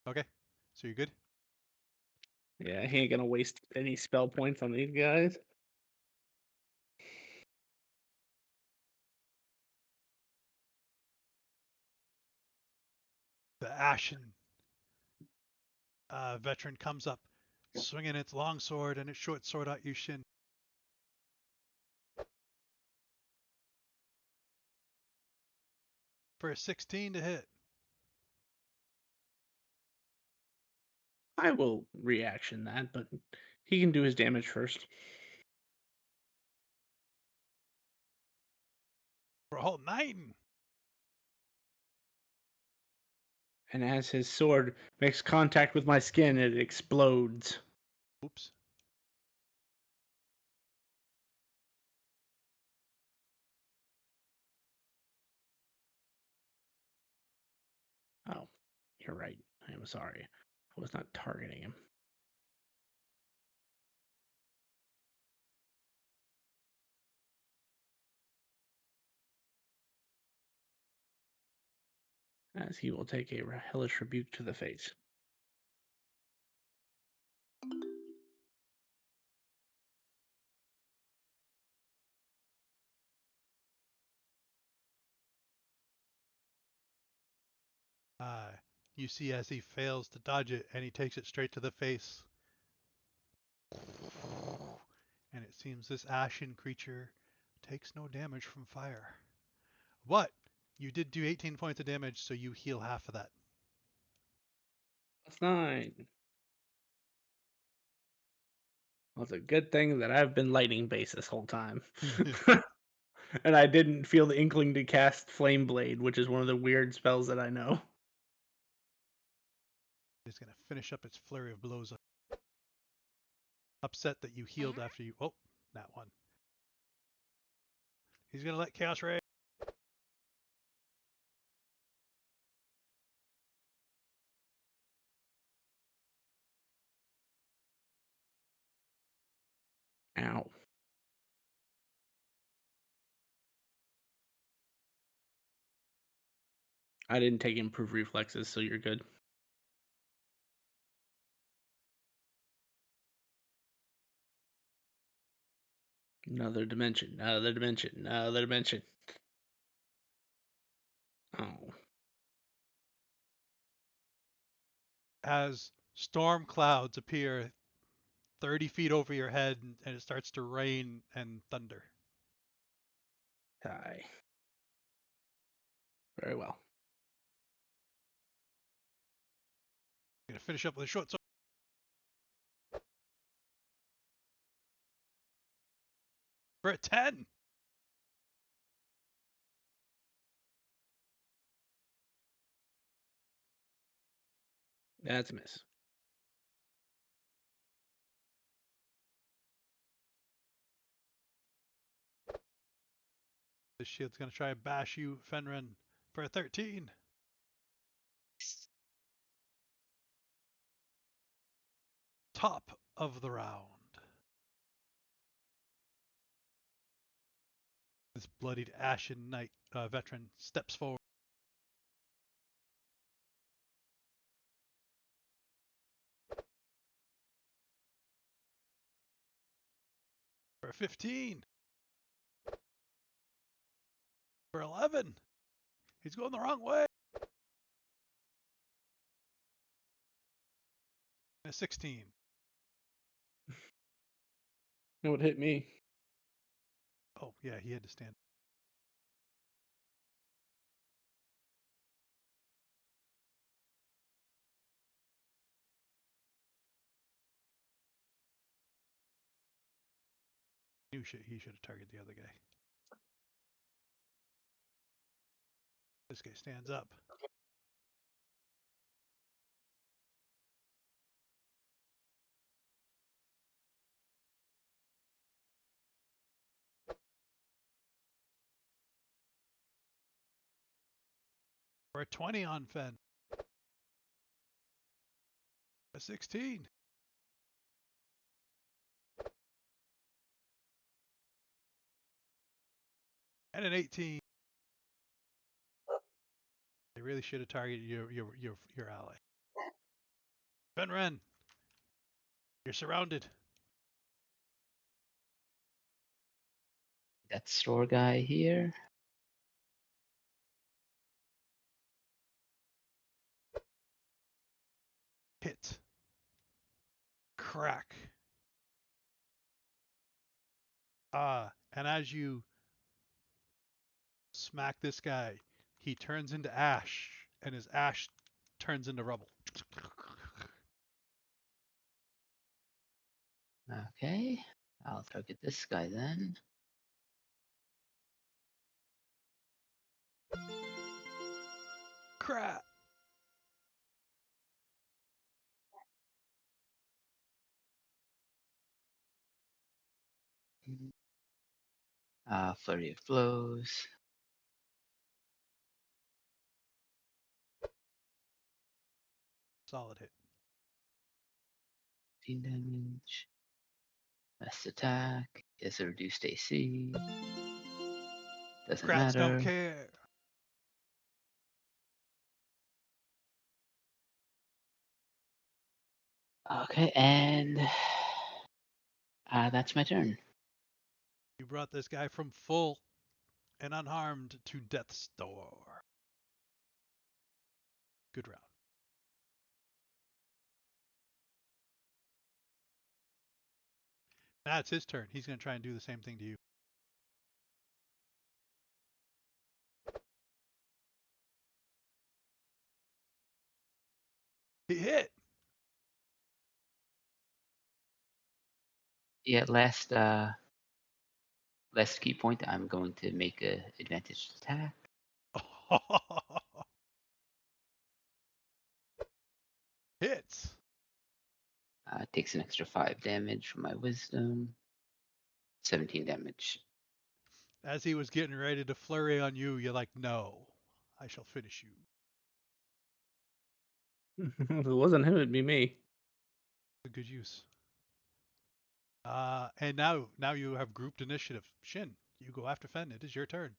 Okay, so you're good. Yeah, he ain't gonna waste any spell points on these guys. The Ashen veteran comes up, swinging its long sword and its short sword at you, Shin. For a 16 to hit. I will reaction that, but he can do his damage first. For a whole 9. And as his sword makes contact with my skin, it explodes. Oops. Oh, you're right. I am sorry. I was not targeting him. As he will take a hellish rebuke to the face. Uh, you see as he fails to dodge it and he takes it straight to the face. And it seems this ashen creature takes no damage from fire. But you did do 18 points of damage, so you heal half of that. That's 9. Well, it's a good thing that I've been lightning based this whole time. And I didn't feel the inkling to cast Flame Blade, which is one of the weird spells that I know. It's going to finish up its flurry of blows. Upset that you healed after you... Oh, that one. He's going to let Chaos Ray I didn't take improved reflexes, so you're good. Another dimension, another dimension, another dimension. Oh. As storm clouds appear 30 feet over your head and it starts to rain and thunder. Die. Very well. I'm going to finish up with a short sword. For a 10. That's a miss. This shield's going to try and bash you, Fenrin, for a 13. Top of the round. This bloodied ashen knight veteran steps forward. For a 15. For 11. He's going the wrong way. And a 16. It would hit me. Oh, yeah, he had to stand. He should have targeted the other guy. This guy stands up. For a 20 on Fen. A 16. And an 18. They really should have targeted your ally. Fenren, you're surrounded. That store guy here. Hit. Crack. And as you smack this guy, he turns into ash, and his ash turns into rubble. Okay, I'll target this guy then. Crap. Flurry of blows. Solid hit. 15 damage. Best attack is a reduced AC. Doesn't Krats don't matter. care. Okay, and that's my turn. You brought this guy from full and unharmed to death's door. Good round. Now it's his turn. He's going to try and do the same thing to you. He hit. Yeah, last key point. I'm going to make a advantage attack. Hits. Takes an extra 5 damage from my wisdom. 17 damage. As he was getting ready to flurry on you, you're like, no, I shall finish you. If it wasn't him, it'd be me. A good use. And now you have grouped initiative. Shin, you go after Fen. It is your turn.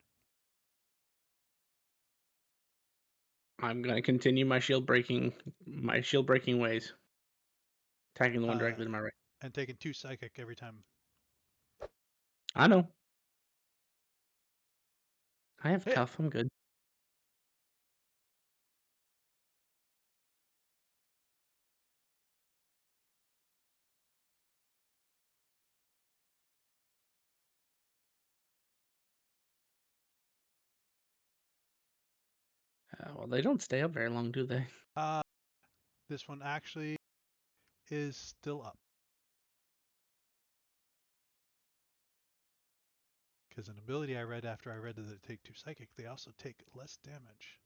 I'm gonna continue my shield breaking ways, attacking the one directly to my right. And taking 2 psychic every time. I know. I have Hit. tough. I'm good. Well, they don't stay up very long, do they? This one actually is still up. Because an ability I read after I read that they take 2 psychic, they also take less damage.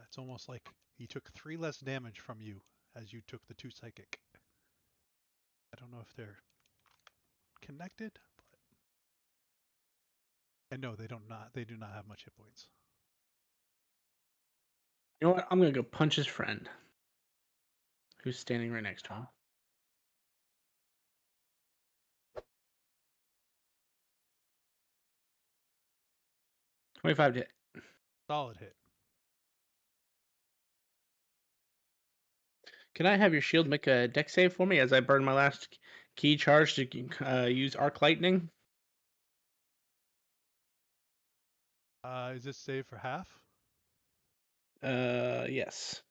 It's almost like he took 3 less damage from you as you took the 2 psychic. I don't know if they're connected, but and no, they do not have much hit points. You know what? I'm gonna go punch his friend, who's standing right next to him. 25 to hit. Solid hit. Can I have your shield make a deck save for me as I burn my last key charge to use Arc Lightning? Is this save for half? Yes.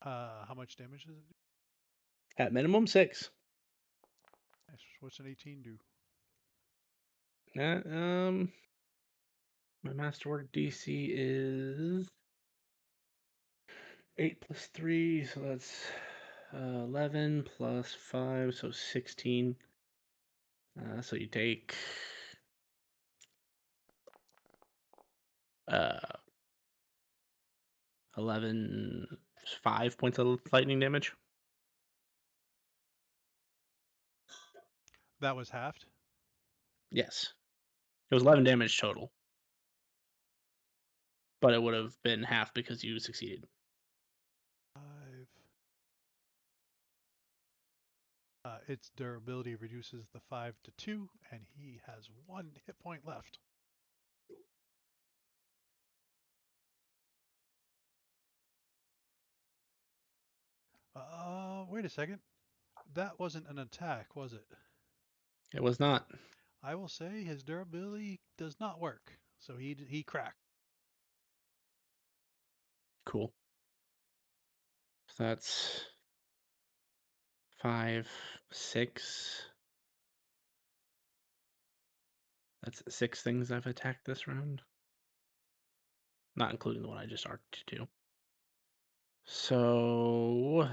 How much damage does it do? At minimum 6. Nice. What's an 18 do? My Masterwork DC is 8 plus 3, so that's 11 plus 5, so 16. So you take 11, 5 points of lightning damage. That was halved. Yes. It was 11 damage total. But it would have been half because you succeeded. 5. Its durability reduces the 5 to 2, and he has 1 hit point left. Wait a second. That wasn't an attack, was it? It was not. I will say his durability does not work, so he cracked. Cool. So that's 5, 6. That's 6 things I've attacked this round. Not including the one I just arced to. So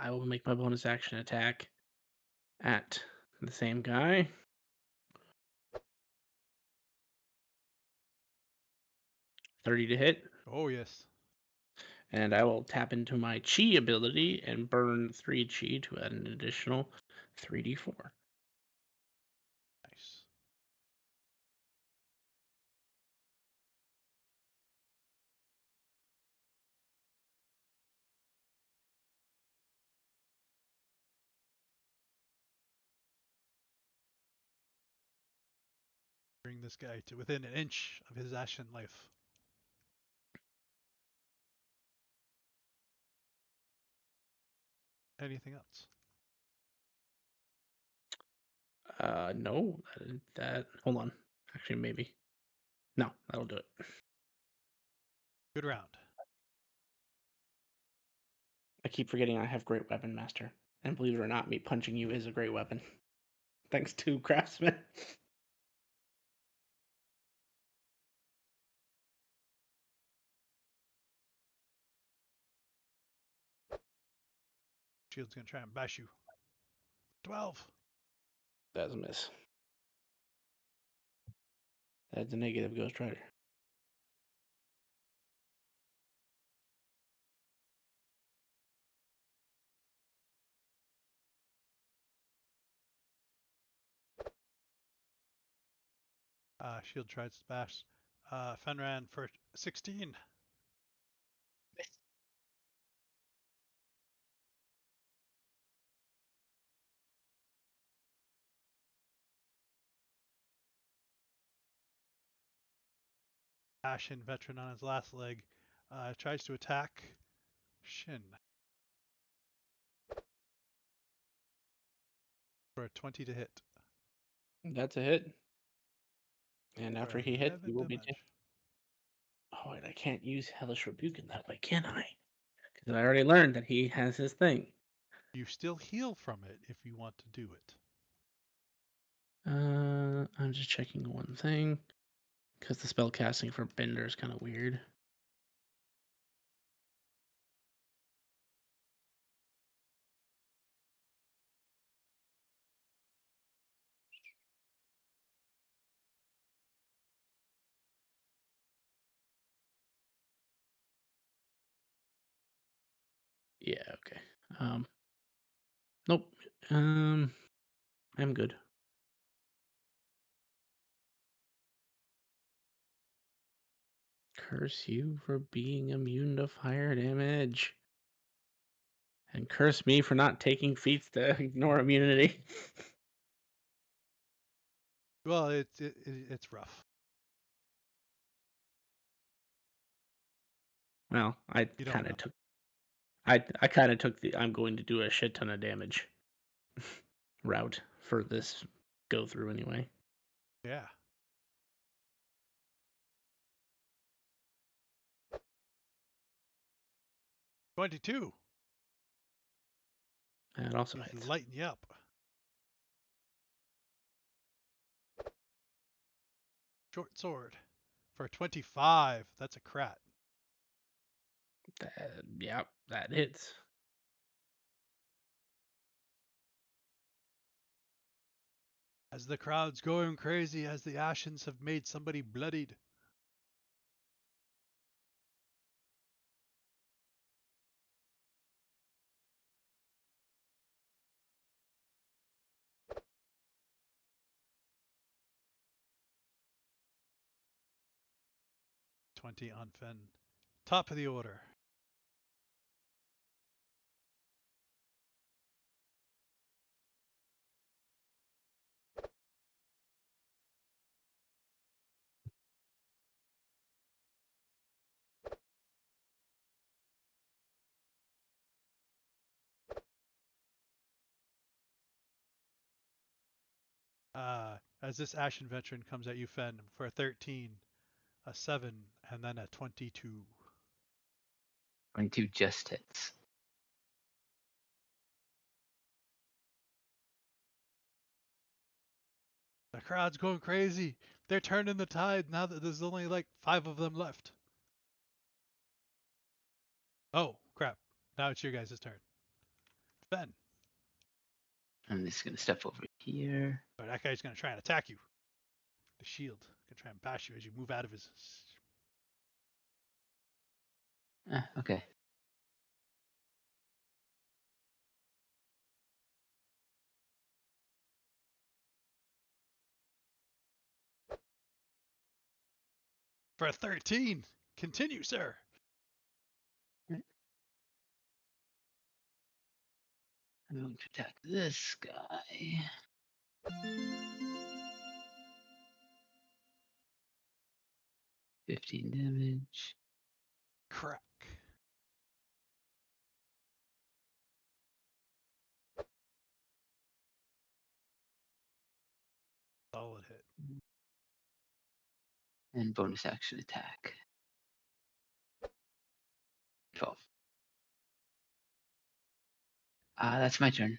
I will make my bonus action attack at the same guy. $30 to hit. Oh yes. And I will tap into my chi ability and burn 3 chi to add an additional 3d4. Nice. Bring this guy to within an inch of his ashen life. Anything else? No, that hold on. Actually, maybe. No, that'll do it. Good round. I keep forgetting I have Great Weapon Master. And believe it or not, me punching you is a great weapon. Thanks to Craftsman. Shield's gonna try and bash you. 12. That's a miss. That's a negative Ghost Rider. Shield tries to bash. Fenran for 16. Ashen veteran on his last leg tries to attack Shin for a 20 to hit That's a hit. And for after he hits, he 11 will be damage. Oh, and I can't use Hellish Rebuke in that way, can I? Because I already learned that he has his thing. You still heal from it if you want to do it. I'm just checking one thing. Because the spell casting for Bender is kind of weird. Yeah, okay. Nope. I'm good. Curse you for being immune to fire damage. And curse me for not taking feats to ignore immunity. Well, it's rough. Well, I You don't kind know. of took I kind of took the I'm going to do a shit ton of damage route for this go through anyway. Yeah. $22. That also Just hits. lighten you up. Short sword for 25. That's a crat. Yeah, that hits. As the crowd's going crazy as the Ashens have made somebody bloodied. $20 on Fen. Top of the order. As this Ashen veteran comes at you, Fen, for a 13, a 7, and then a 22. 22 just hits. The crowd's going crazy. They're turning the tide now that there's only like 5 of them left. Oh, crap. Now it's your guys' turn. Fen. I'm just gonna step over here. But that guy's going to try and attack you. The shield. Going to try and bash you as you move out of his. Okay. For a 13. Continue, sir. I'm going to attack this guy. $15 damage. Crack. Solid hit. And bonus action attack. 12. That's my turn.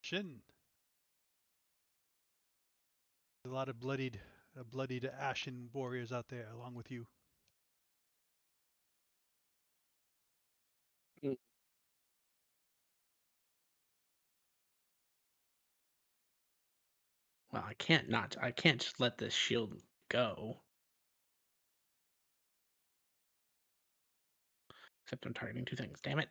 Shin. A lot of bloodied ashen warriors out there along with you. Mm. Well, I can't just let this shield go. Except I'm targeting two things. Damn it.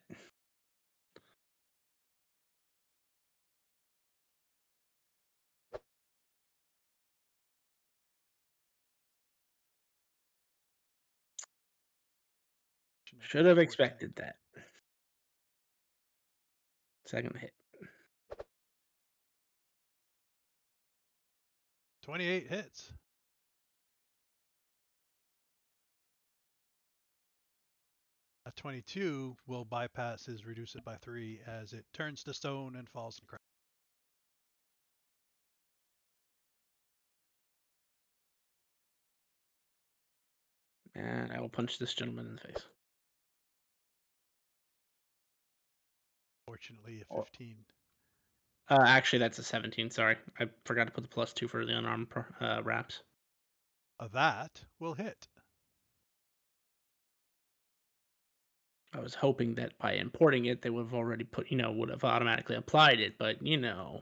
Action. Should have 14. expected that. Second hit. 28 hits. A 22 will bypass his reduce it by 3 as it turns to stone and falls and cracks. And I will punch this gentleman in the face. Fortunately, a Or- 15. Actually, that's a 17. Sorry, I forgot to put the +2 for the unarmed wraps. That will hit. I was hoping that by importing it, they would have already put, would have automatically applied it, but Yeah.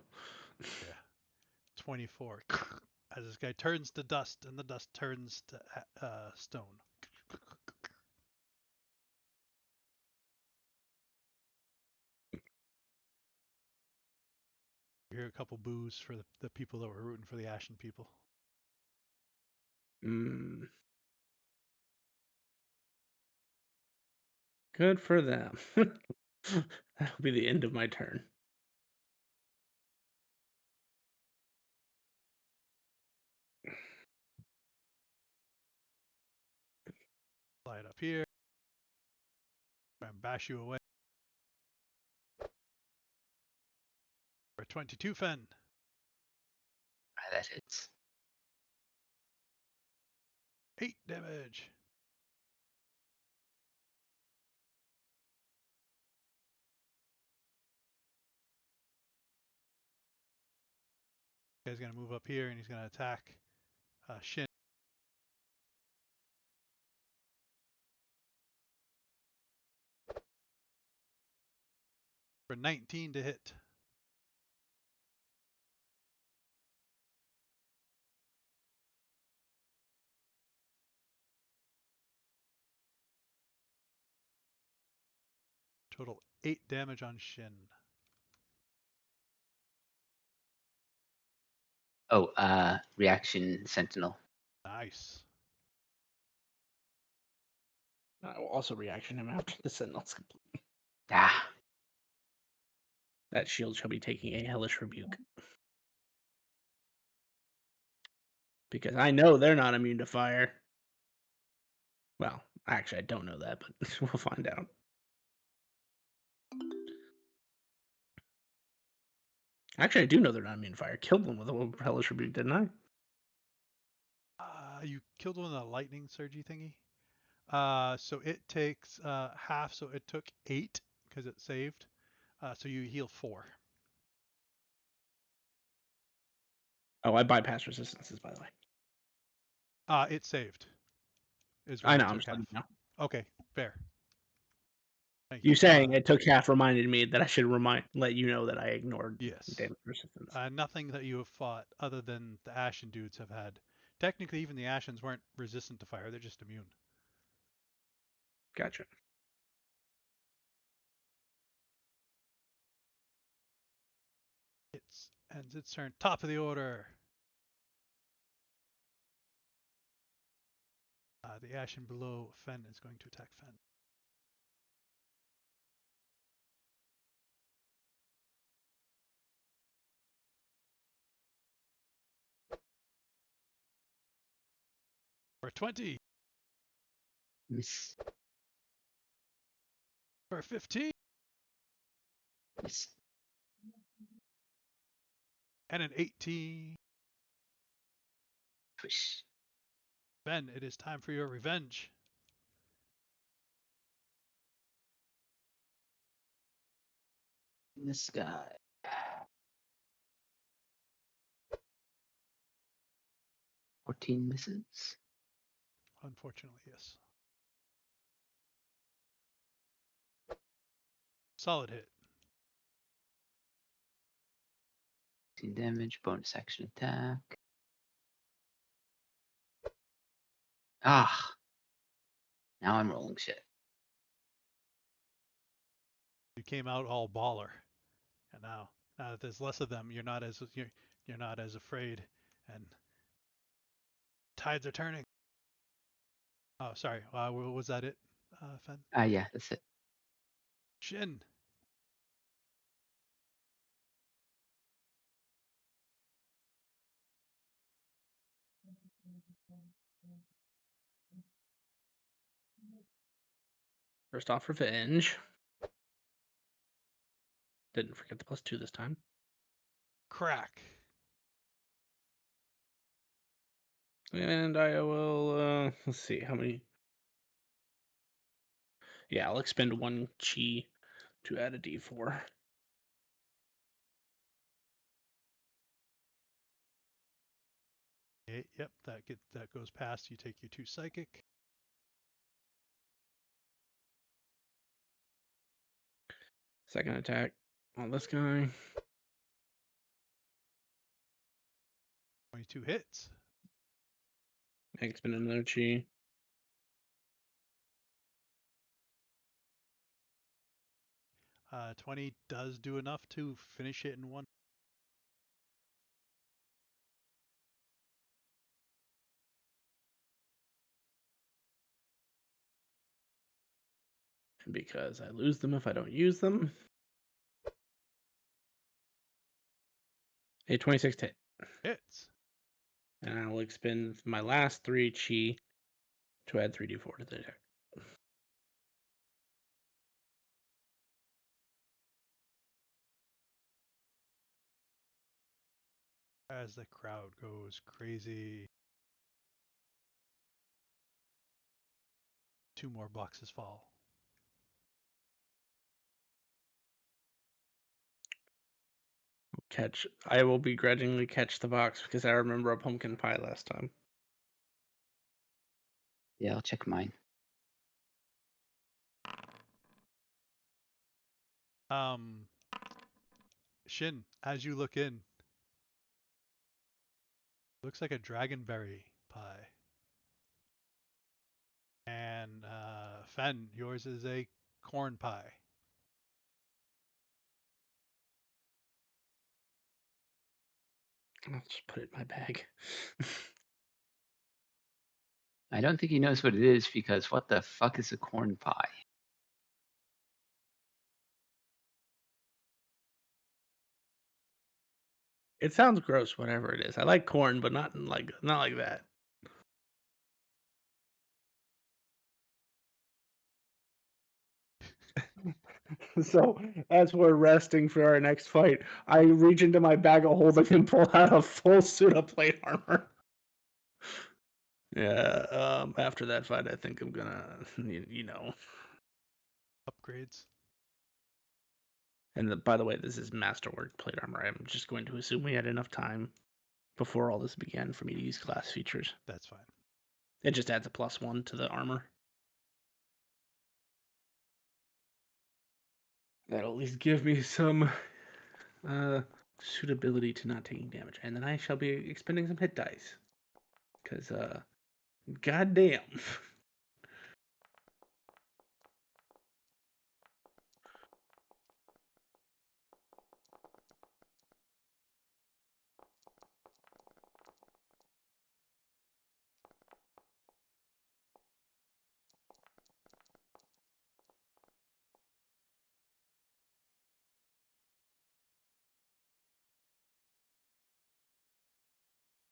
24. As this guy turns to dust and the dust turns to stone. You hear a couple boos for the people that were rooting for the Ashen people. Good for them. That'll be the end of my turn. Slide up here. Try and bash you away. For 22 Fen. That hits. 8 damage. Guy's gonna move up here and he's gonna attack Shin. For 19 to hit. Total 8 damage on Shin. Oh, reaction sentinel. Nice. I will also reaction him after the sentinel's complete. Ah, That shield shall be taking a hellish rebuke. Because I know they're not immune to fire. Well, actually, I don't know that, but we'll find out. Actually, I do know they're not immune to fire. Killed them with a hellish rebuke, didn't I? You killed one of the lightning surgy thingy. So it takes half, so it took 8 because it saved. So you heal 4. Oh, I bypassed resistances, by the way. It saved. Is I why know, it I'm took just half. letting you know. Okay, fair. Thank You you. saying it took half reminded me that I should let you know that I ignored Yes. damage resistance. Nothing that you have fought other than the Ashen dudes have had. Technically, even the Ashens weren't resistant to fire; they're just immune. Gotcha. It ends its turn. Top of the order. The Ashen below Fen is going to attack Fen. For 20. miss, For 15. miss. And an 18. Push. Fen, it is time for your revenge. This guy. 14 misses. Unfortunately, yes. Solid hit. 15 damage, bonus action attack. Ah, now I'm rolling shit. You came out all baller, and now that there's less of them, you're not as afraid, and tides are turning. Oh, sorry. Was that it? Fen? Yeah, that's it. Shin. First off, revenge. Didn't forget the +2 this time. Crack. And I will, let's see, how many? Yeah, I'll expend 1 chi to add a d4. Yep, that goes past. You take your 2 psychic. Second attack on this guy. 22 hits. I expend another chi. 20 does do enough to finish it in one. Because I lose them if I don't use them. A 26 hit. Hits. And I will expend my last 3 chi to add 3d4 to the attack. As the crowd goes crazy. 2 more boxes fall. I will begrudgingly catch the box because I remember a pumpkin pie last time. Yeah, I'll check mine. Shin, as you look in, looks like a dragonberry pie. And Fen, yours is a corn pie. I'll just put it in my bag. I don't think he knows what it is because what the fuck is a corn pie? It sounds gross, whatever it is. I like corn, but not like that. So as we're resting for our next fight, I reach into my bag of holding and pull out a full suit of plate armor. Yeah, after that fight, I think I'm gonna, you know. Upgrades. And by the way, this is masterwork plate armor. I'm just going to assume we had enough time before all this began for me to use class features. That's fine. It just adds a +1 to the armor. That'll at least give me some suitability to not taking damage. And then I shall be expending some hit dice. Because, goddamn.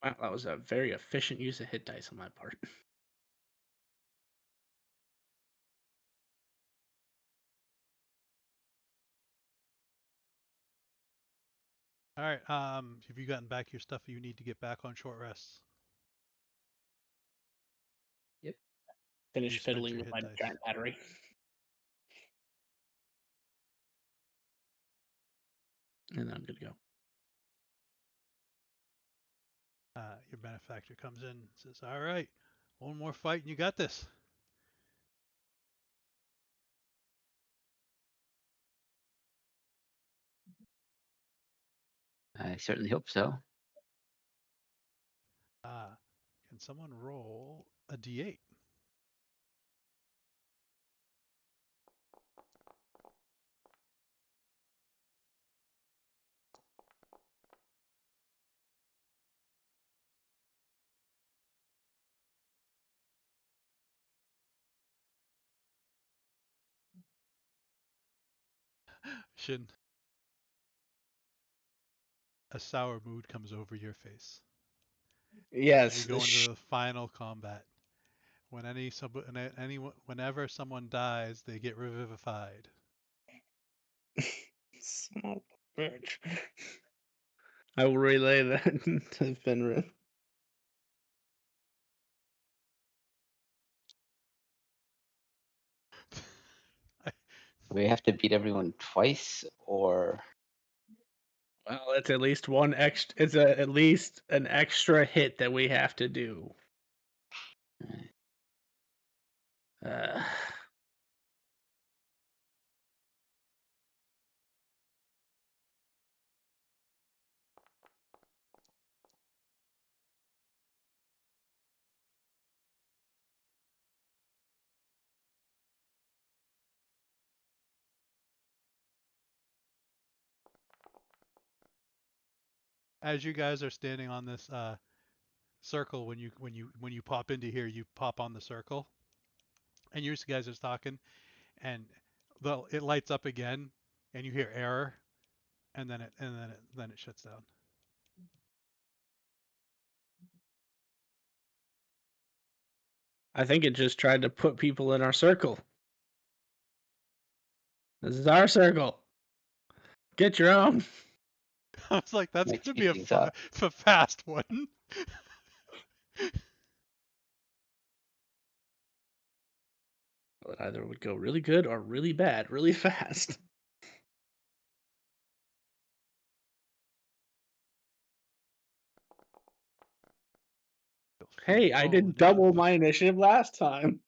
Wow, that was a very efficient use of hit dice on my part. All right. Have you gotten back your stuff you need to get back on short rests? Yep. Finish You spent fiddling your with hit my dice. giant battery. And then I'm good to go. Your benefactor comes in and says, all right, one more fight and you got this. I certainly hope so. Can someone roll a d8? Shin, a sour mood comes over your face as we Yes. go into the final combat. Whenever someone dies, they get revivified. Small bitch. I will relay that to Finrin. Do we have to beat everyone twice, or Well, it's at least one extra. It's at least an extra hit that we have to do. Uh, As you guys are standing on this circle, when you pop into here, you pop on the circle, and you guys are talking, and it lights up again, and you hear error, and then it shuts down. I think it just tried to put people in our circle. This is our circle. Get your own. I was like, that's might gonna speed be a things up? fast one. Well, it either would go really good or really bad, really fast. Feel free Hey, to I roll did double initiative. my initiative last time.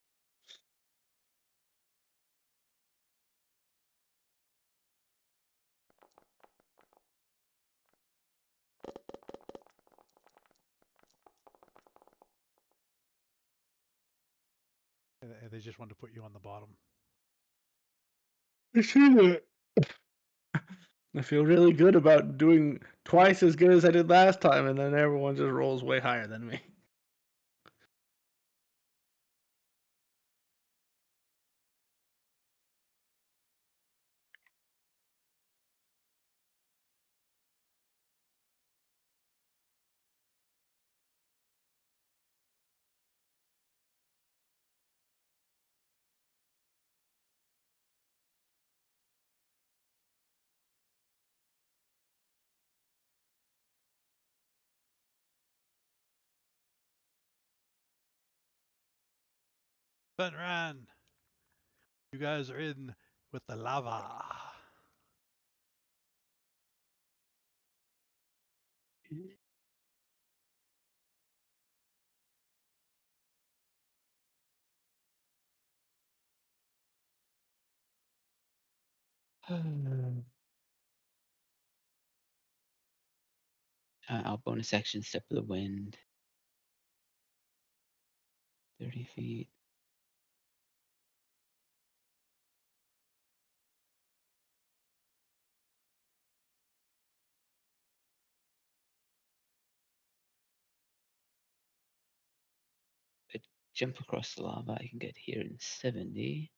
They just wanted to put you on the bottom. I see that. I feel really good about doing twice as good as I did last time, and then everyone just rolls way higher than me. Fenran, you guys are in with the lava. Our bonus action, step of the wind, 30 feet. Jump across the lava. I can get here in 70.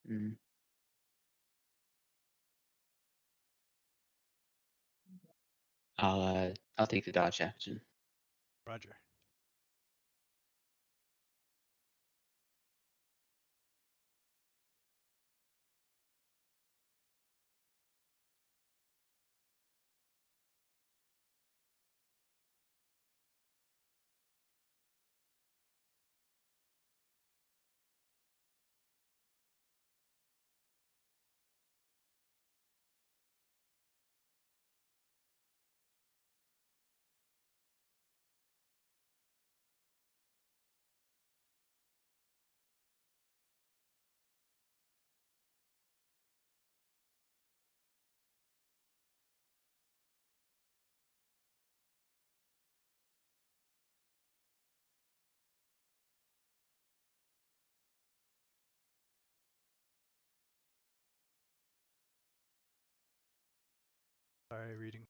Mm. I'll take the dodge action. Roger. Sorry, reading.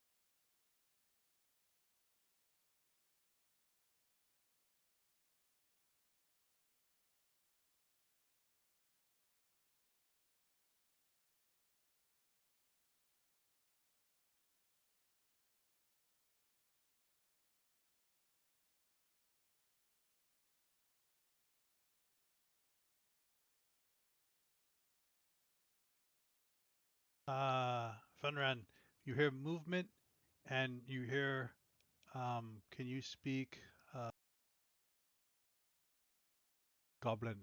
Funran, you hear movement and you hear, can you speak Goblin?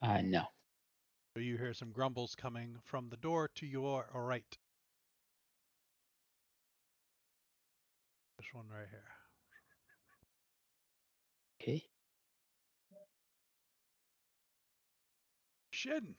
No. So you hear some grumbles coming from the door to your right. This one right here. Okay. Shin!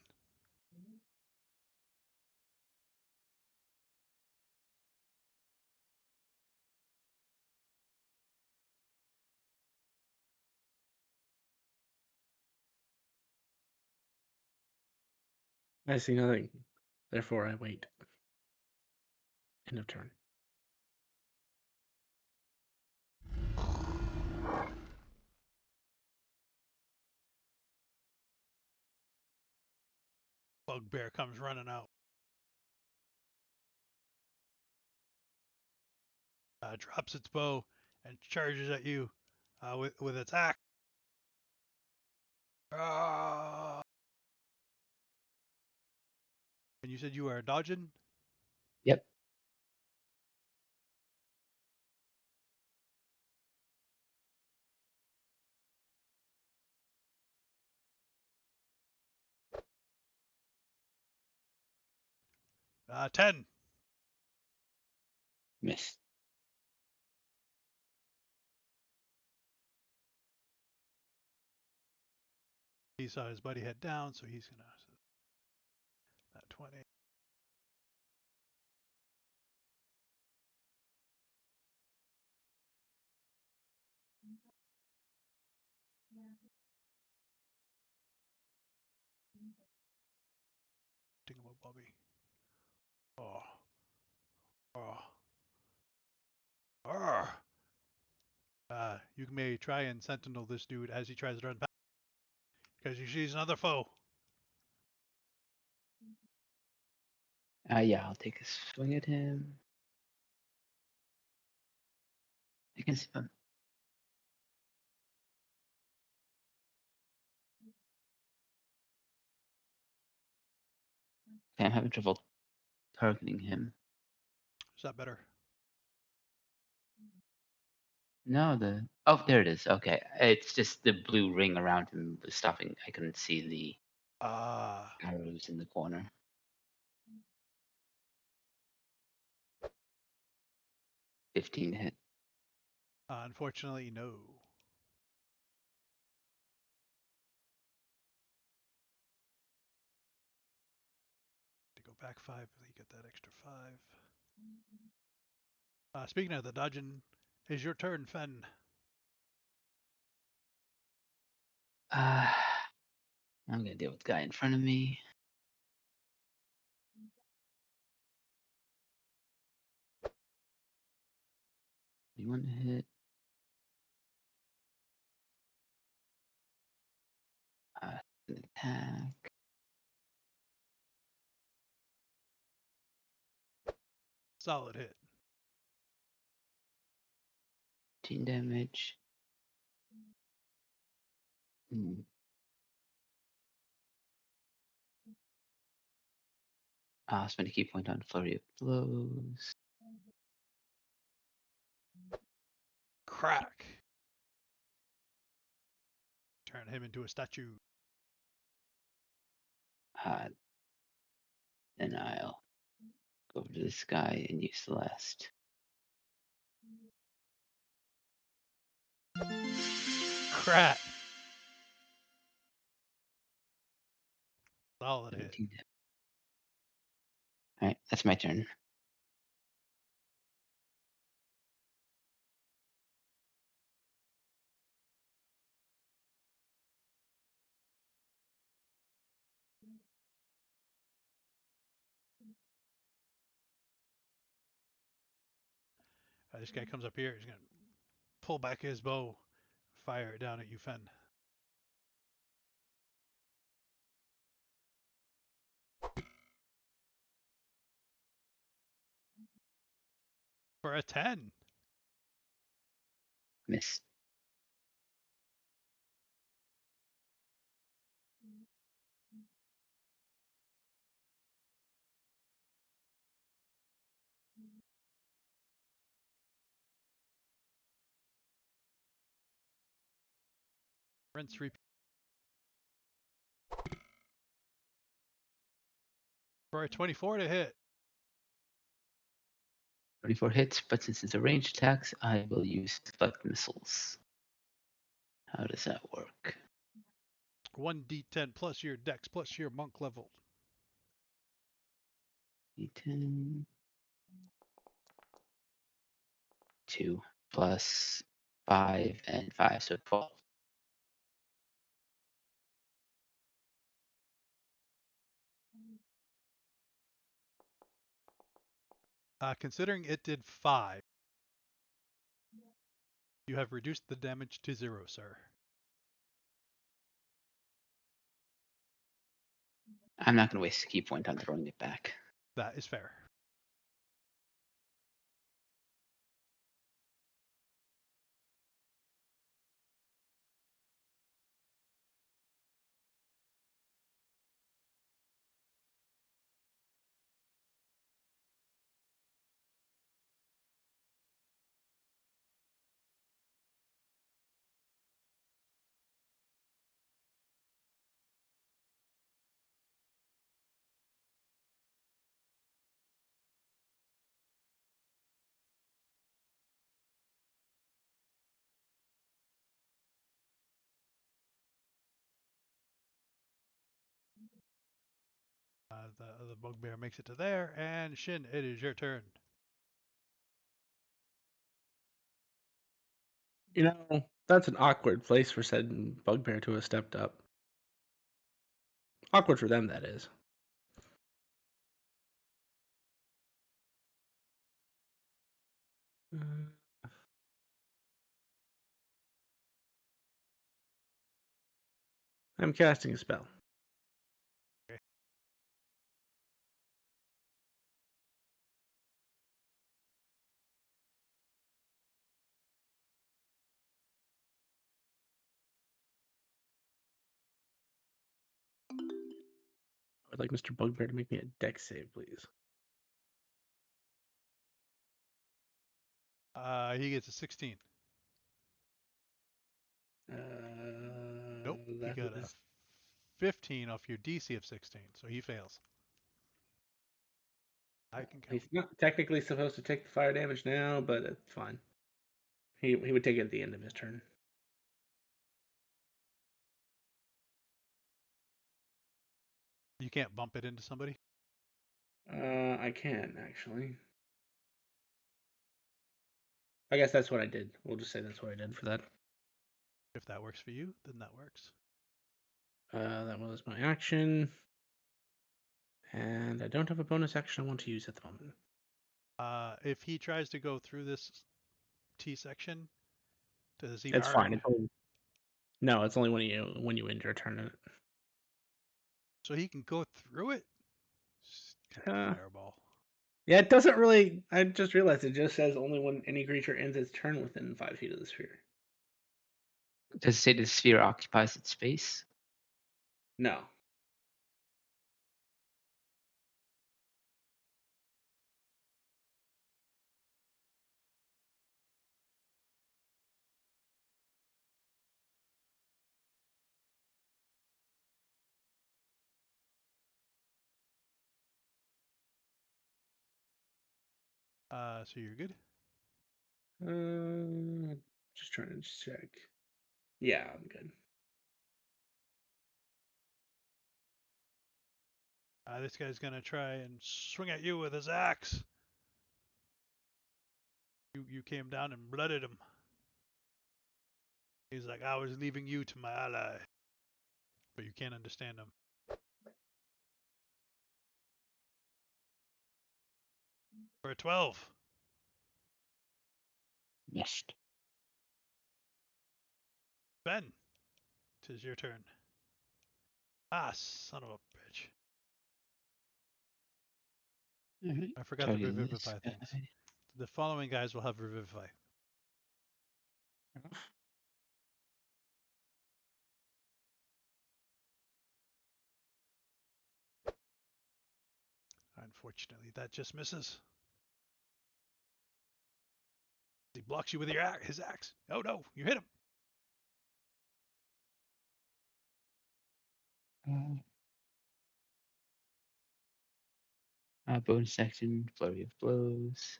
I see nothing. Therefore, I wait. End of turn. Bugbear comes running out. Drops its bow and charges at you with its axe. And you said you are dodging? Yep. 10. Miss. He saw his buddy head down, so he's gonna that 20. Think about Bobby. Oh. Oh. You may try and sentinel this dude as he tries to run back because he sees another foe. Yeah, I'll take a swing at him. I can see him. Okay, I'm having trouble targeting him. Is that better? No, oh, there it is. Okay, it's just the blue ring around him was stopping. I couldn't see the Ah. arrows in the corner. 15 hit. Unfortunately, no. To go back 5, you get that extra 5. Speaking of the dungeon, is your turn, Fen. I'm gonna deal with the guy in front of me. You want to hit? An attack. Solid hit. 15 damage. I'll spend a key point on flurry of blows. Crack. Turn him into a statue. Then I'll go over to this guy and use the last. Crack. Solid hit. 17 damage. All right, that's my turn. This guy comes up here. He's gonna pull back his bow, fire it down at you, Fen. For a 10. Miss. Rinse, repeat. For a 24 to hit. 24 hits, but since it's a ranged attacks, I will use deflect missiles. How does that work? 1d10 plus your dex plus your monk level. D10. 2 plus 5 and 5, so 12. Considering it did 5, you have reduced the damage to 0, sir. I'm not going to waste a key point on throwing it back. That is fair. The bugbear makes it to there, and Shin, it is your turn. You know, that's an awkward place for said bugbear to have stepped up. Awkward for them, that is. I'm casting a spell. Okay. I'd like Mr. Bugbear to make me a dex save, please. He gets a 16. Nope, he That got a is 15 off your DC of 16, so he fails. I can count. He's not technically supposed to take the fire damage now, but it's fine. He would take it at the end of his turn. You can't bump it into somebody? I can actually. I guess that's what I did. We'll just say that's what I did for that. If that works for you, then that works. That was my action. And I don't have a bonus action I want to use at the moment. If he tries to go through this T section, does he It's fine. burn? It's only... No, it's only when you end your turn in it. So he can go through it? Stupid fireball. Yeah, it doesn't really. I just realized it just says only when any creature ends its turn within 5 feet of the sphere. Does it say the sphere occupies its space? No. So you're good? Just trying to check. Yeah, I'm good. This guy's gonna try and swing at you with his axe. You came down and blooded him. He's like, I was leaving you to my ally. But you can't understand him. For a 12. Missed. Ben, 'tis your turn. Ah, son of a bitch. All right. I forgot to Targeting this revivify things. guy. The following guys will have revivify. Unfortunately, that just misses. He blocks you with his axe. Oh no, you hit him. Bonus action, flurry of blows.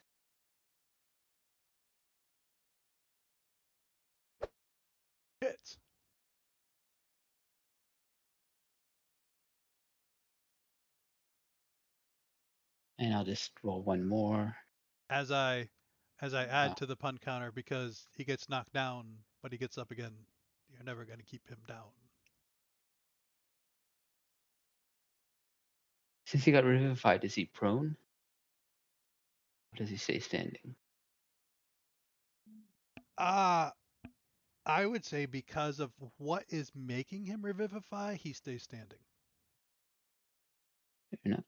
Hits. And I'll just roll one more. As I add Oh, to the pun counter because he gets knocked down, but he gets up again. You're never going to keep him down. since he got revivified, is he prone? Or does he stay standing? I would say because of what is making him revivify, he stays standing. Fair enough.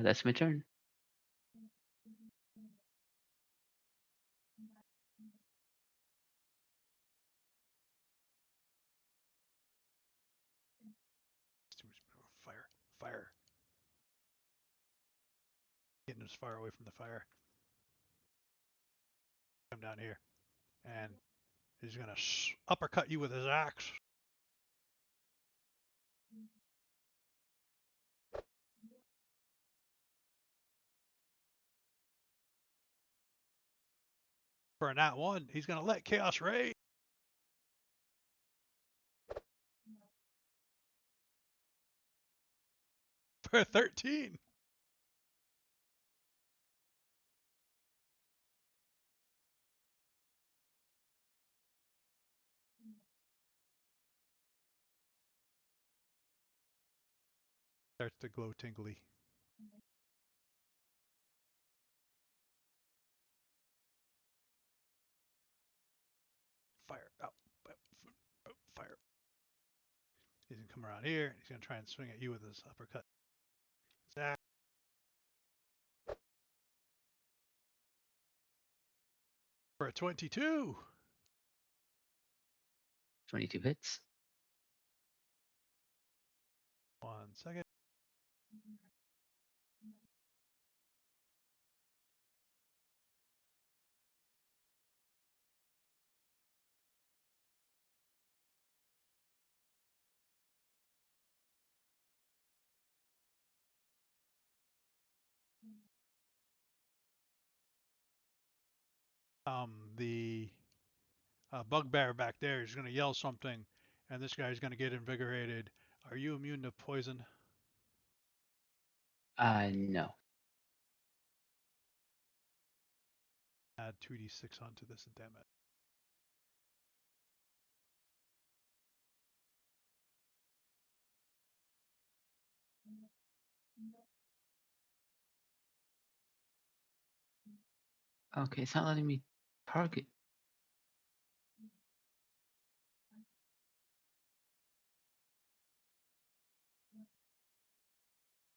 That's my turn. Fire, fire. Getting as far away from the fire. Come down here, and he's gonna uppercut you with his axe. For a nat 1, he's gonna let Chaos Ray for a 13. Starts to glow tingly. Fire out, fire. He's gonna come around here. He's gonna try and swing at you with his uppercut. Zach. For a 22. 22 hits. 1 second. The bugbear back there is gonna yell something, and this guy's gonna get invigorated. Are you immune to poison? No. Add 2d6 onto this and damn it. Okay, it's not letting me target.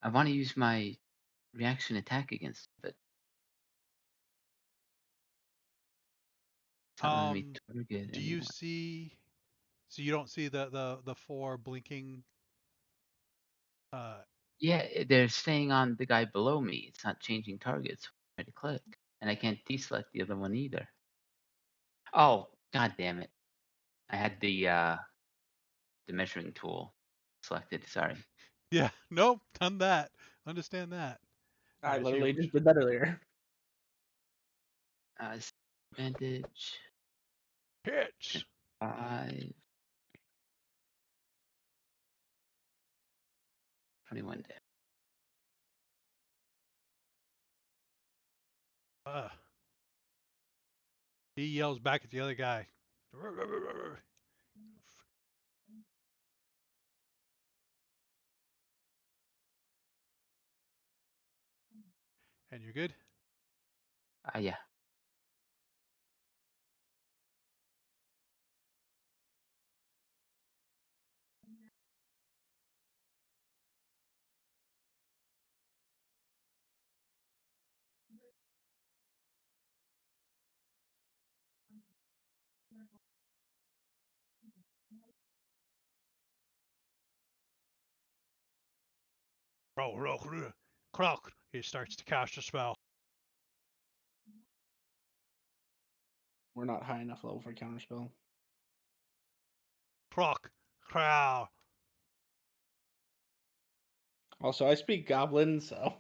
I want to use my reaction attack against it, but it's not letting me target Do you anyone. see? So you don't see the 4 blinking? Yeah, they're staying on the guy below me. It's not changing targets. I try to click, and I can't deselect the other one either. Oh, god damn it! I had the measuring tool selected. Sorry. Yeah. Nope. Done that. Understand that. All I right. So literally you just did that earlier. Advantage hits. 5, 21 damage. Uh, he yells back at the other guy. And you're good? Yeah. Croak. He starts to cast a spell. We're not high enough level for counterspell. Croak. Crow. Also, I speak Goblin, so.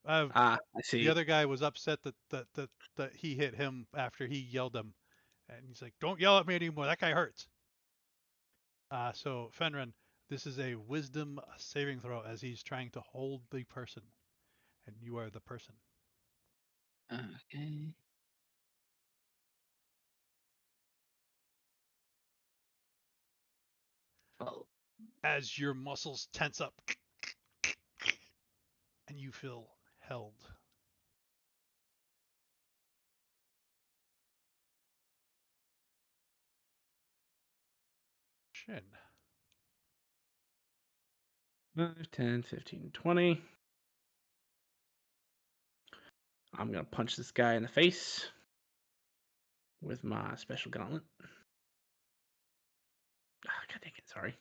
I see. The other guy was upset that he hit him after he yelled him. And he's like, don't yell at me anymore. That guy hurts. So, Fenrir, this is a wisdom saving throw as he's trying to hold the person. And you are the person. Okay. Well, As your muscles tense up and you feel held. Shin. 5, 10, 15, 20. I'm going to punch this guy in the face with my special gauntlet. God dang it, sorry.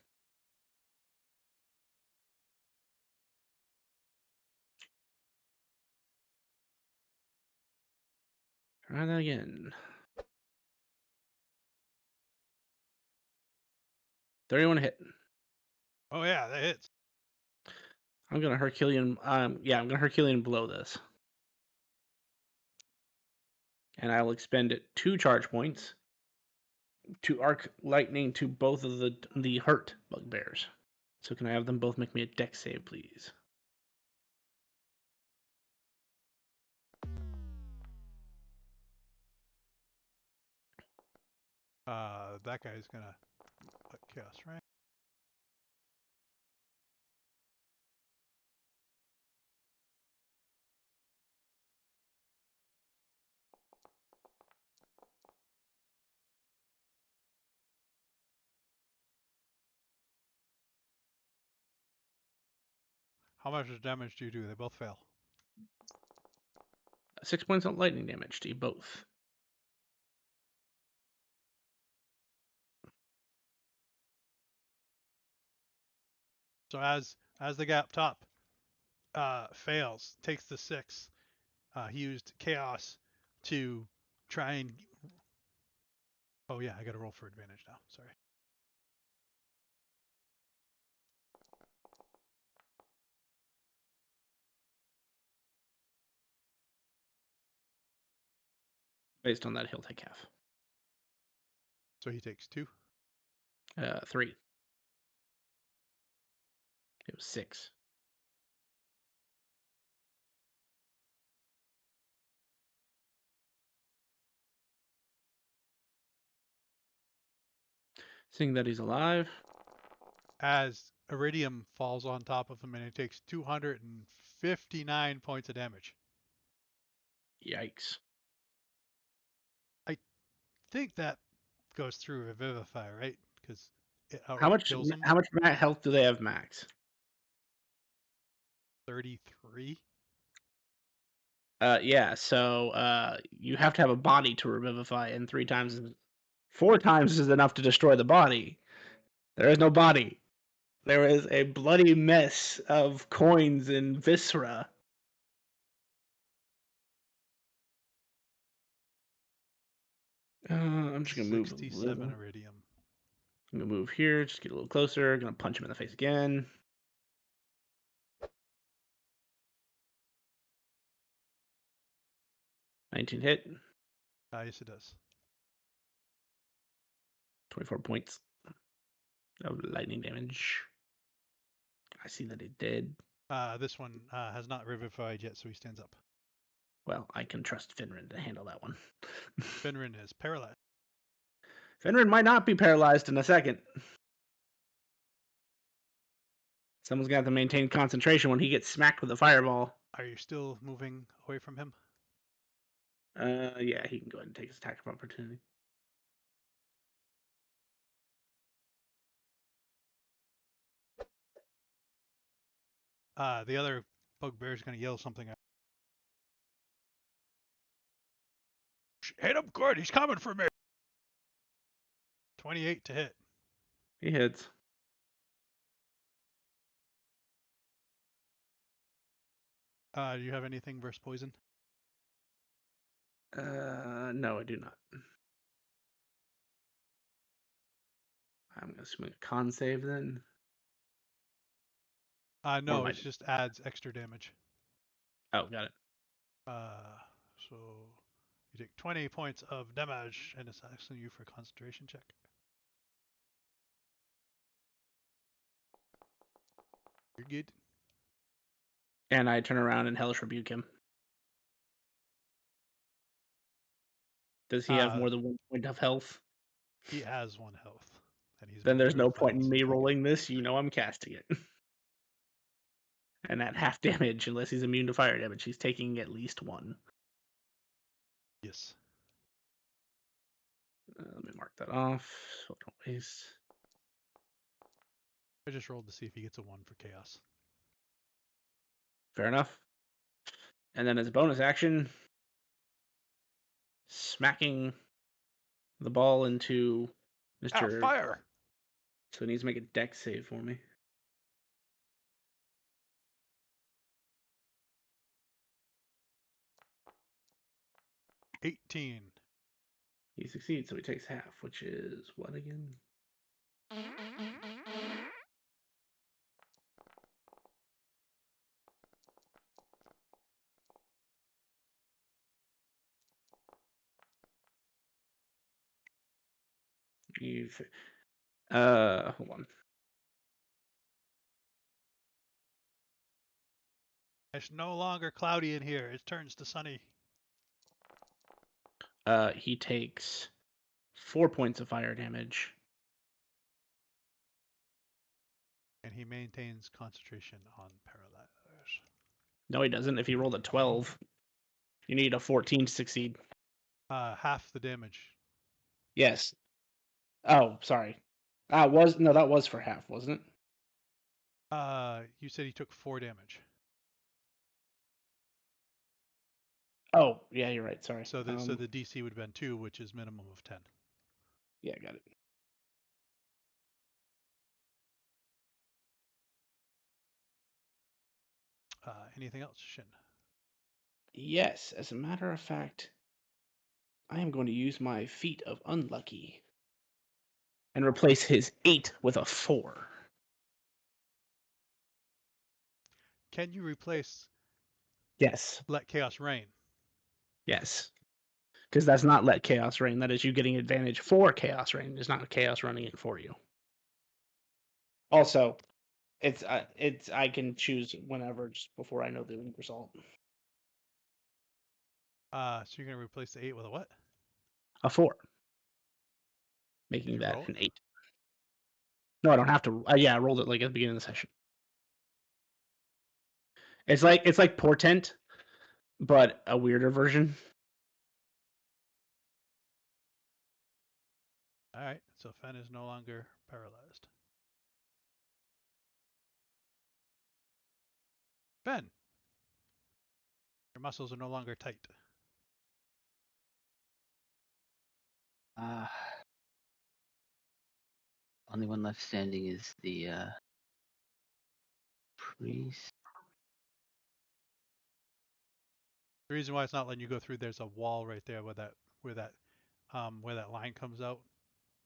Try that again. 31 hit. Oh yeah, that hits. I'm gonna Herculean. I'm gonna Herculean blow this, and I will expend 2 charge points to arc lightning to both of the hurt bugbears. So can I have them both make me a dex save, please? That guy's gonna chaos, right? How much damage do you do? They both fail. 6 points of lightning damage to you both. So as the guy up top fails, takes the 6, he used chaos to try and. Oh yeah, I got to roll for advantage now. Sorry. Based on that, he'll take half. So he takes 2. 3. It was 6. Seeing that he's alive. As iridium falls on top of him, and it takes 259 points of damage. Yikes. I think that goes through Revivify, right? Because it How outright much kills him. health do they have max? 33. Yeah, so you have to have a body to revivify, and 4 times is enough to destroy the body. There is no body. There is a bloody mess of coins and viscera. I'm just gonna move a 67 little. iridium. I'm gonna move here, just get a little closer. Gonna punch him in the face again. 19 hit. Yes, it does. 24 points of lightning damage. I see that it did. This one has not revivified yet, so he stands up. Well, I can trust Finrin to handle that one. Fenrir is paralyzed. Finrin might not be paralyzed in a second. Someone's got to maintain concentration when he gets smacked with a fireball. Are you still moving away from him? Yeah, he can go ahead and take his attack of opportunity. The other bugbear is going to yell something out. Hit him good. He's coming for me. 28 to hit. He hits. Do you have anything versus poison? No, I do not. I'm gonna swing a con save then. No, it just adds extra damage. Oh, got it. So you take 20 points of damage, and it's asking you for a concentration check. You're good. And I turn around and hellish rebuke him. Does he have more than 1 point of health? He has 1 health, and he's. Then there's no notified point in so me take it. rolling this. You know I'm casting it. And at half damage, unless he's immune to fire damage, he's taking at least 1. Yes. Let me mark that off so I don't waste. I just rolled to see if he gets a 1 for chaos. Fair enough. And then as a bonus action, smacking the ball into Mr. Fire! So he needs to make a dex save for me. $18. He succeeds, so he takes half, which is what again? Hold on. It's no longer cloudy in here. It turns to sunny. He takes 4 points of fire damage. And he maintains concentration on paralyzers. No, he doesn't. If he rolled a 12, you need a 14 to succeed. Half the damage. Yes. Oh, sorry. That was for half, wasn't it? You said he took 4 damage. Oh, yeah, you're right. Sorry. So the DC would have been 2, which is minimum of 10. Yeah, got it. Anything else, Shin? Yes, as a matter of fact, I am going to use my feat of unlucky and replace his 8 with a 4. Can you replace Yes. Let Chaos Reign? Yes. Because that's not let chaos reign. That is you getting advantage for chaos reign. It's not chaos running it for you. Also, it's I can choose whenever just before I know the result. So you're gonna replace the 8 with a what? A 4, Did making you that roll it? an 8. No, I don't have to. Yeah, I rolled it like at the beginning of the session. It's like portent, but a weirder version. All right. So Fen is no longer paralyzed. Fen, your muscles are no longer tight. Only one left standing is the priest. The reason why it's not letting you go through, there's a wall right there where that line comes out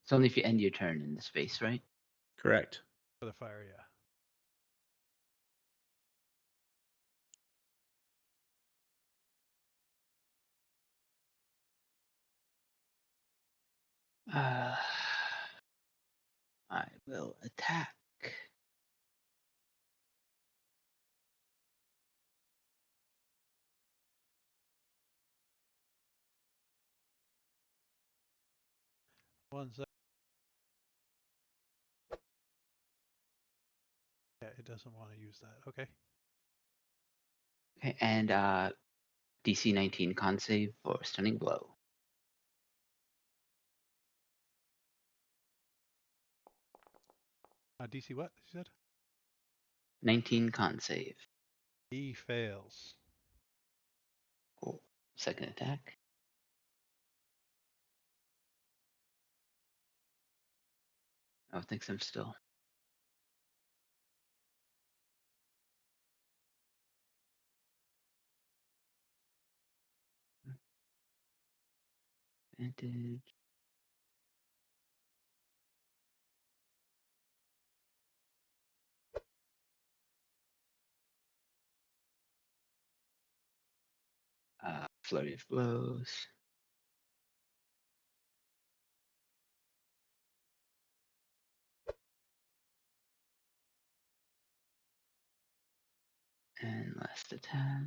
It's only if you end your turn in the space, right? Correct. for the fire. Yeah. I will attack. One sec. Yeah, doesn't want to use that. Okay. Okay, and DC 19 con save for stunning blow. DC what? You said? 19 con save. He fails. Cool. Second attack. Oh, thinks I'm still. Advantage. Flurry of blows. And last attack.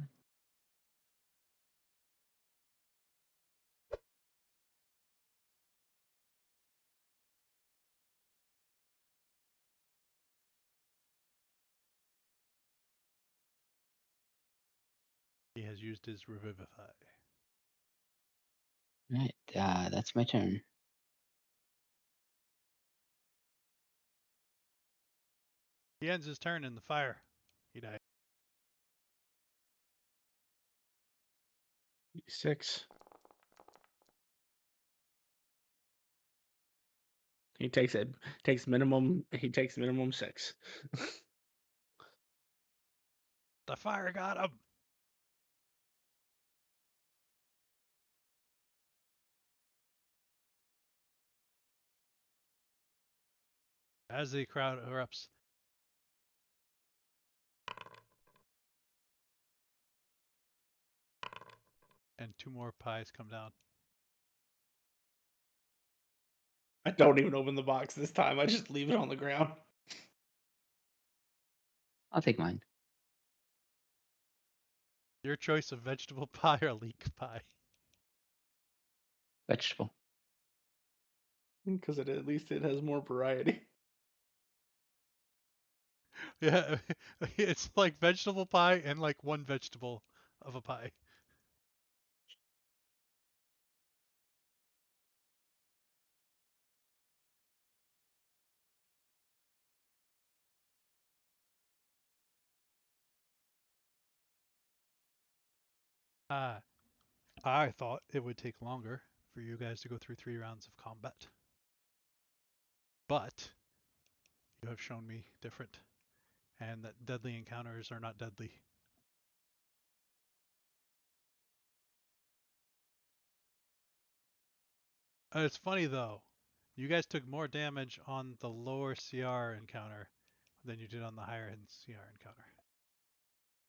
He has used his Revivify. Right, that's my turn. He ends his turn in the fire. He died. 6. He takes it. Takes minimum. He takes minimum 6. The fire got him. As the crowd erupts, and 2 more pies come down. I don't even open the box this time. I just leave it on the ground. I'll take mine. Your choice of vegetable pie or leek pie. Vegetable. Because at least it has more variety. Yeah, it's like vegetable pie and like one vegetable of a pie. Uh, I thought it would take longer for you guys to go through 3 rounds of combat. But you have shown me different, and that deadly encounters are not deadly. It's funny though, you guys took more damage on the lower CR encounter than you did on the higher end CR encounter.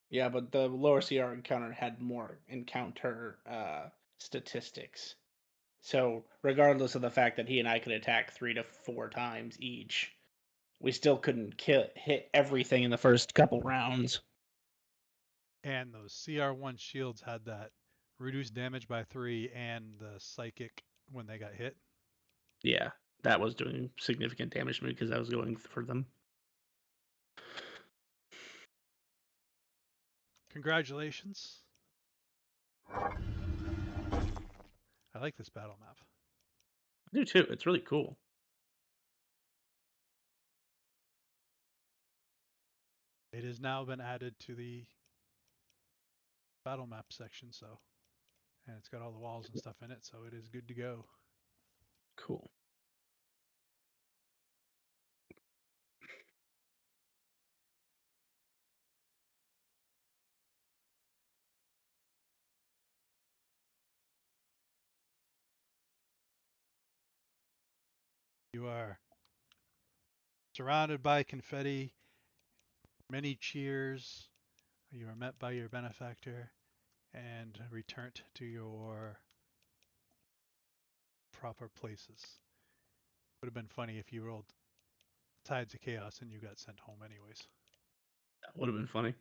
Yeah, but the lower CR encounter had more encounter statistics. So regardless of the fact that he and I could attack 3 to 4 times each, we still couldn't hit everything in the first couple rounds. And those CR1 shields had that reduced damage by 3 and the psychic when they got hit. Yeah, that was doing significant damage to me because I was going for them. Congratulations. I like this battle map. I do too. It's really cool. It has now been added to the battle map section, so, and it's got all the walls and stuff in it, so it is good to go. Cool. You are surrounded by confetti, many cheers. You are met by your benefactor and returned to your proper places. Would have been funny if you rolled Tides of Chaos and you got sent home anyways. That would have been funny.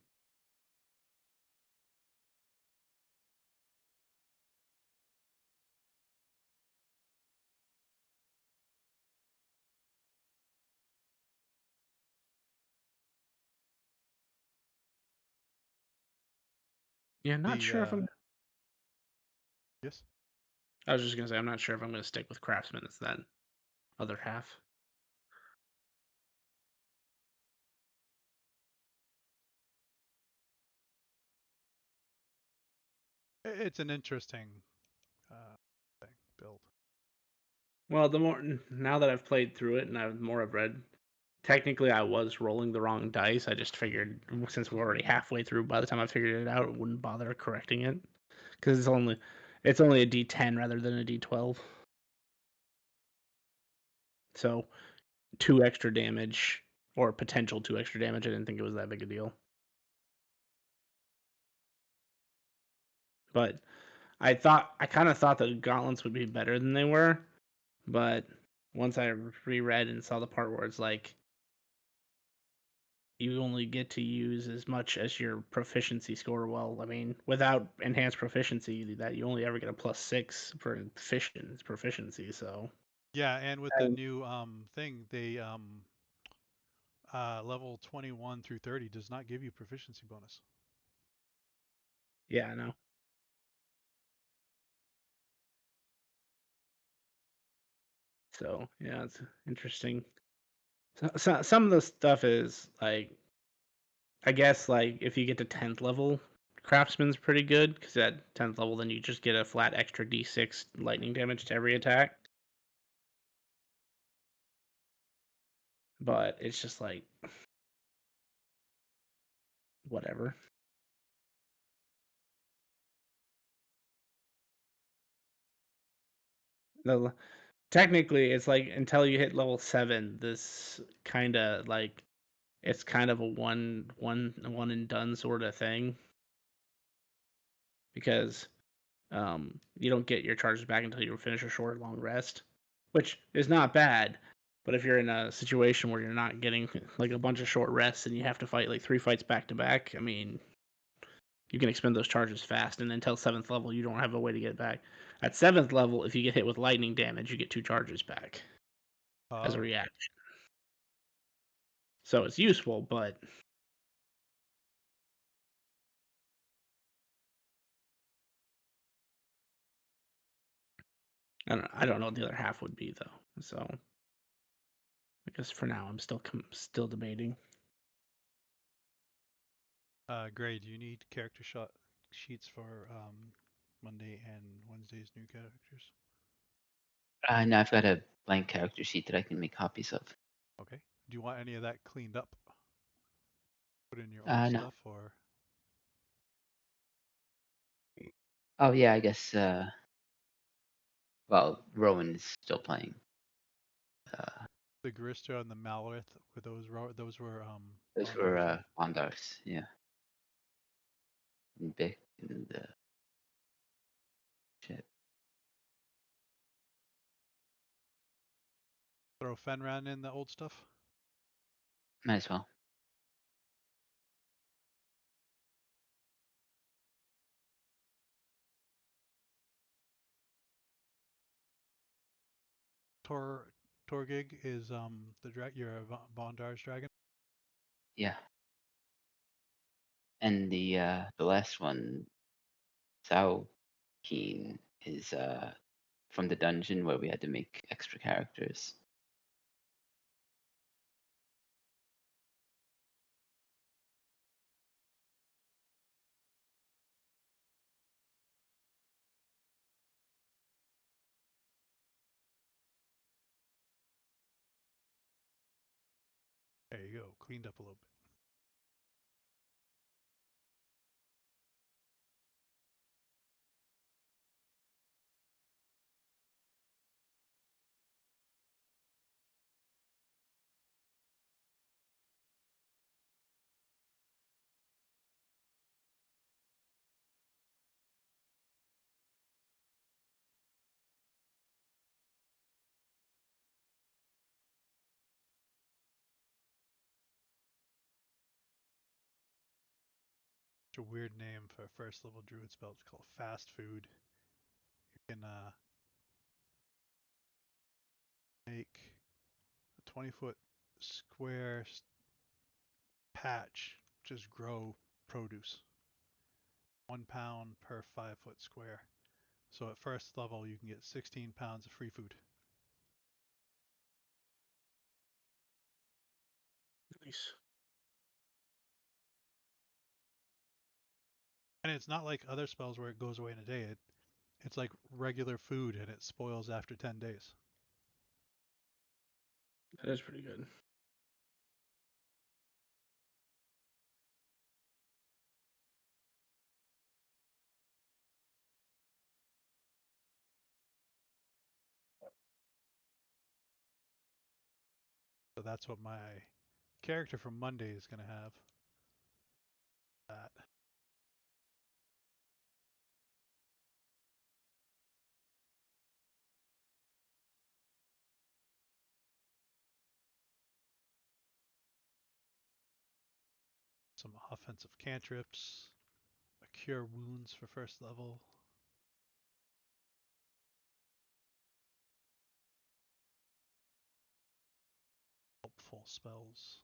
Yeah, not The sure if I'm. yes, I was just gonna say I'm not sure if I'm gonna stick with craftsman as that other half. it's an interesting uh, thing build. Well, the more now that I've played through it and I've read, technically I was rolling the wrong dice. I just figured since we're already halfway through, by the time I figured it out, it wouldn't bother correcting it because it's only a D10 rather than a D12. So 2 extra damage or potential 2 extra damage. I didn't think it was that big a deal. But I kind of thought the gauntlets would be better than they were, but once I reread and saw the part where it's like you only get to use as much as your proficiency score. Well, I mean, without enhanced proficiency, that you only ever get a +6 for proficiency. So Yeah, and with the new thing, they level 21 through 30 does not give you proficiency bonus. yeah, I know. So yeah, it's interesting. Some of the stuff is like, I guess like if you get to 10th level, craftsman's pretty good because at 10th level, then you just get a flat extra D6 lightning damage to every attack. But it's just like whatever. The Technically, it's like until you hit level 7, this kind of like it's kind of a one and done sort of thing because you don't get your charges back until you finish a short long rest, which is not bad. But if you're in a situation where you're not getting like a bunch of short rests and you have to fight like 3 fights back to back, I mean, you can expend those charges fast. And until 7th level, you don't have a way to get it back. At 7th level, if you get hit with lightning damage, you get 2 charges back as a Oh, reaction. So it's useful, but I don't know what the other half would be though. So I guess for now I'm still debating. Gray, do you need character shot sheets for Monday and Wednesday's new characters? Now I've got a blank character sheet that I can make copies of. Okay. Do you want any of that cleaned up? Put in your old No. stuff or Oh yeah, I guess. Well, Rowan is still playing. Uh, the Garista and the Malorith? Were those were those were Bondars, right? Bondars, yeah, and Bic and shit. Throw Fenran in the old stuff. Might as well. Tor Torgig is your Bondar's dragon. Yeah, and the last one, Sao Keen, is from the dungeon where we had to make extra characters. There you go, cleaned up a little bit. It's a weird name for a first level druid spell. It's called fast food. You can make a 20-foot square patch just grow produce. 1 pound per 5 foot square. So at first level, you can get 16 pounds of free food. Nice. And it's not like other spells where it goes away in a day. It's like regular food and it spoils after 10 days. That is pretty good. So that's what my character from Monday is going to have. That. Some offensive cantrips, a cure wounds for first level. Helpful spells.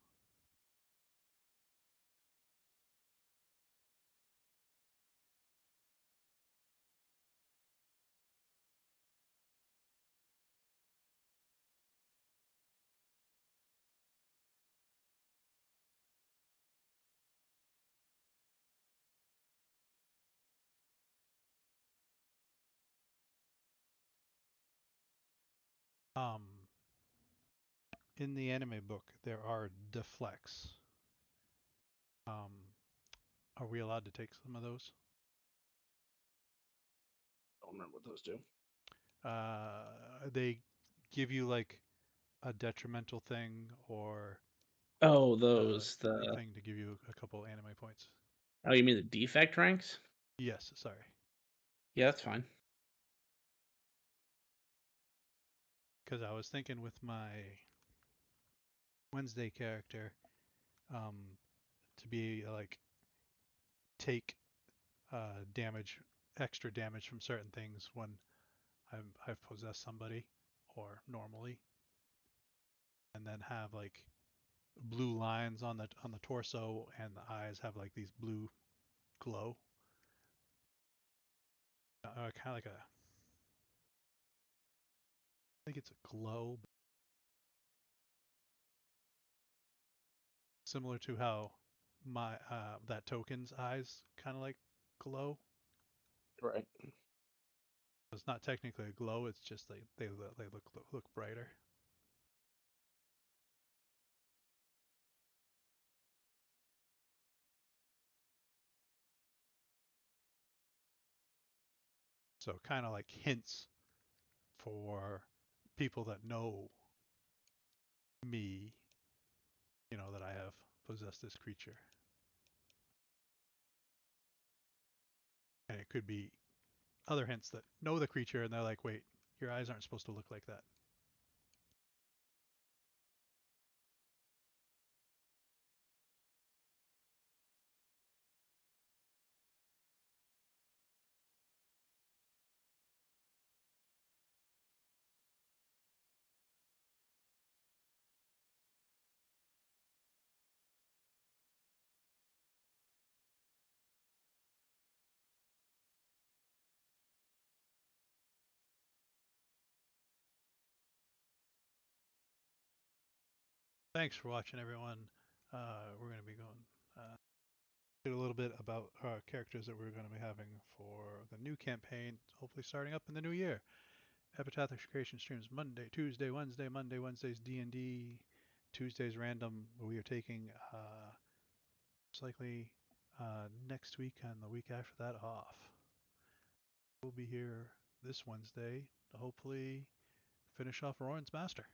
Um, in the anime book, there are deflects. Are we allowed to take some of those? I don't remember what those do. They give you like a detrimental thing or Oh, a those the. thing to give you a couple anime points. Oh, you mean the defect ranks? Yes, sorry. Yeah, that's fine. Because I was thinking with my Wednesday character, to be like take damage, extra damage from certain things when I've possessed somebody or normally, and then have like blue lines on the torso and the eyes have like these blue glow, kind of like a, I think it's a glow, similar to how my that token's eyes kind of like glow. Right. It's not technically a glow; it's just they look brighter. So kind of like hints for people that know me, that I have possessed this creature. And it could be other hints that know the creature and they're like, wait, your eyes aren't supposed to look like that. Thanks for watching, everyone. We're going to be going a little bit about characters that we're going to be having for the new campaign, hopefully starting up in the new year. Epitaph Creation streams Monday, Tuesday, Wednesday. Monday, Wednesday's D&D. Tuesday's random. We are taking most likely next week and the week after that off. We'll be here this Wednesday to hopefully finish off Rowan's Master.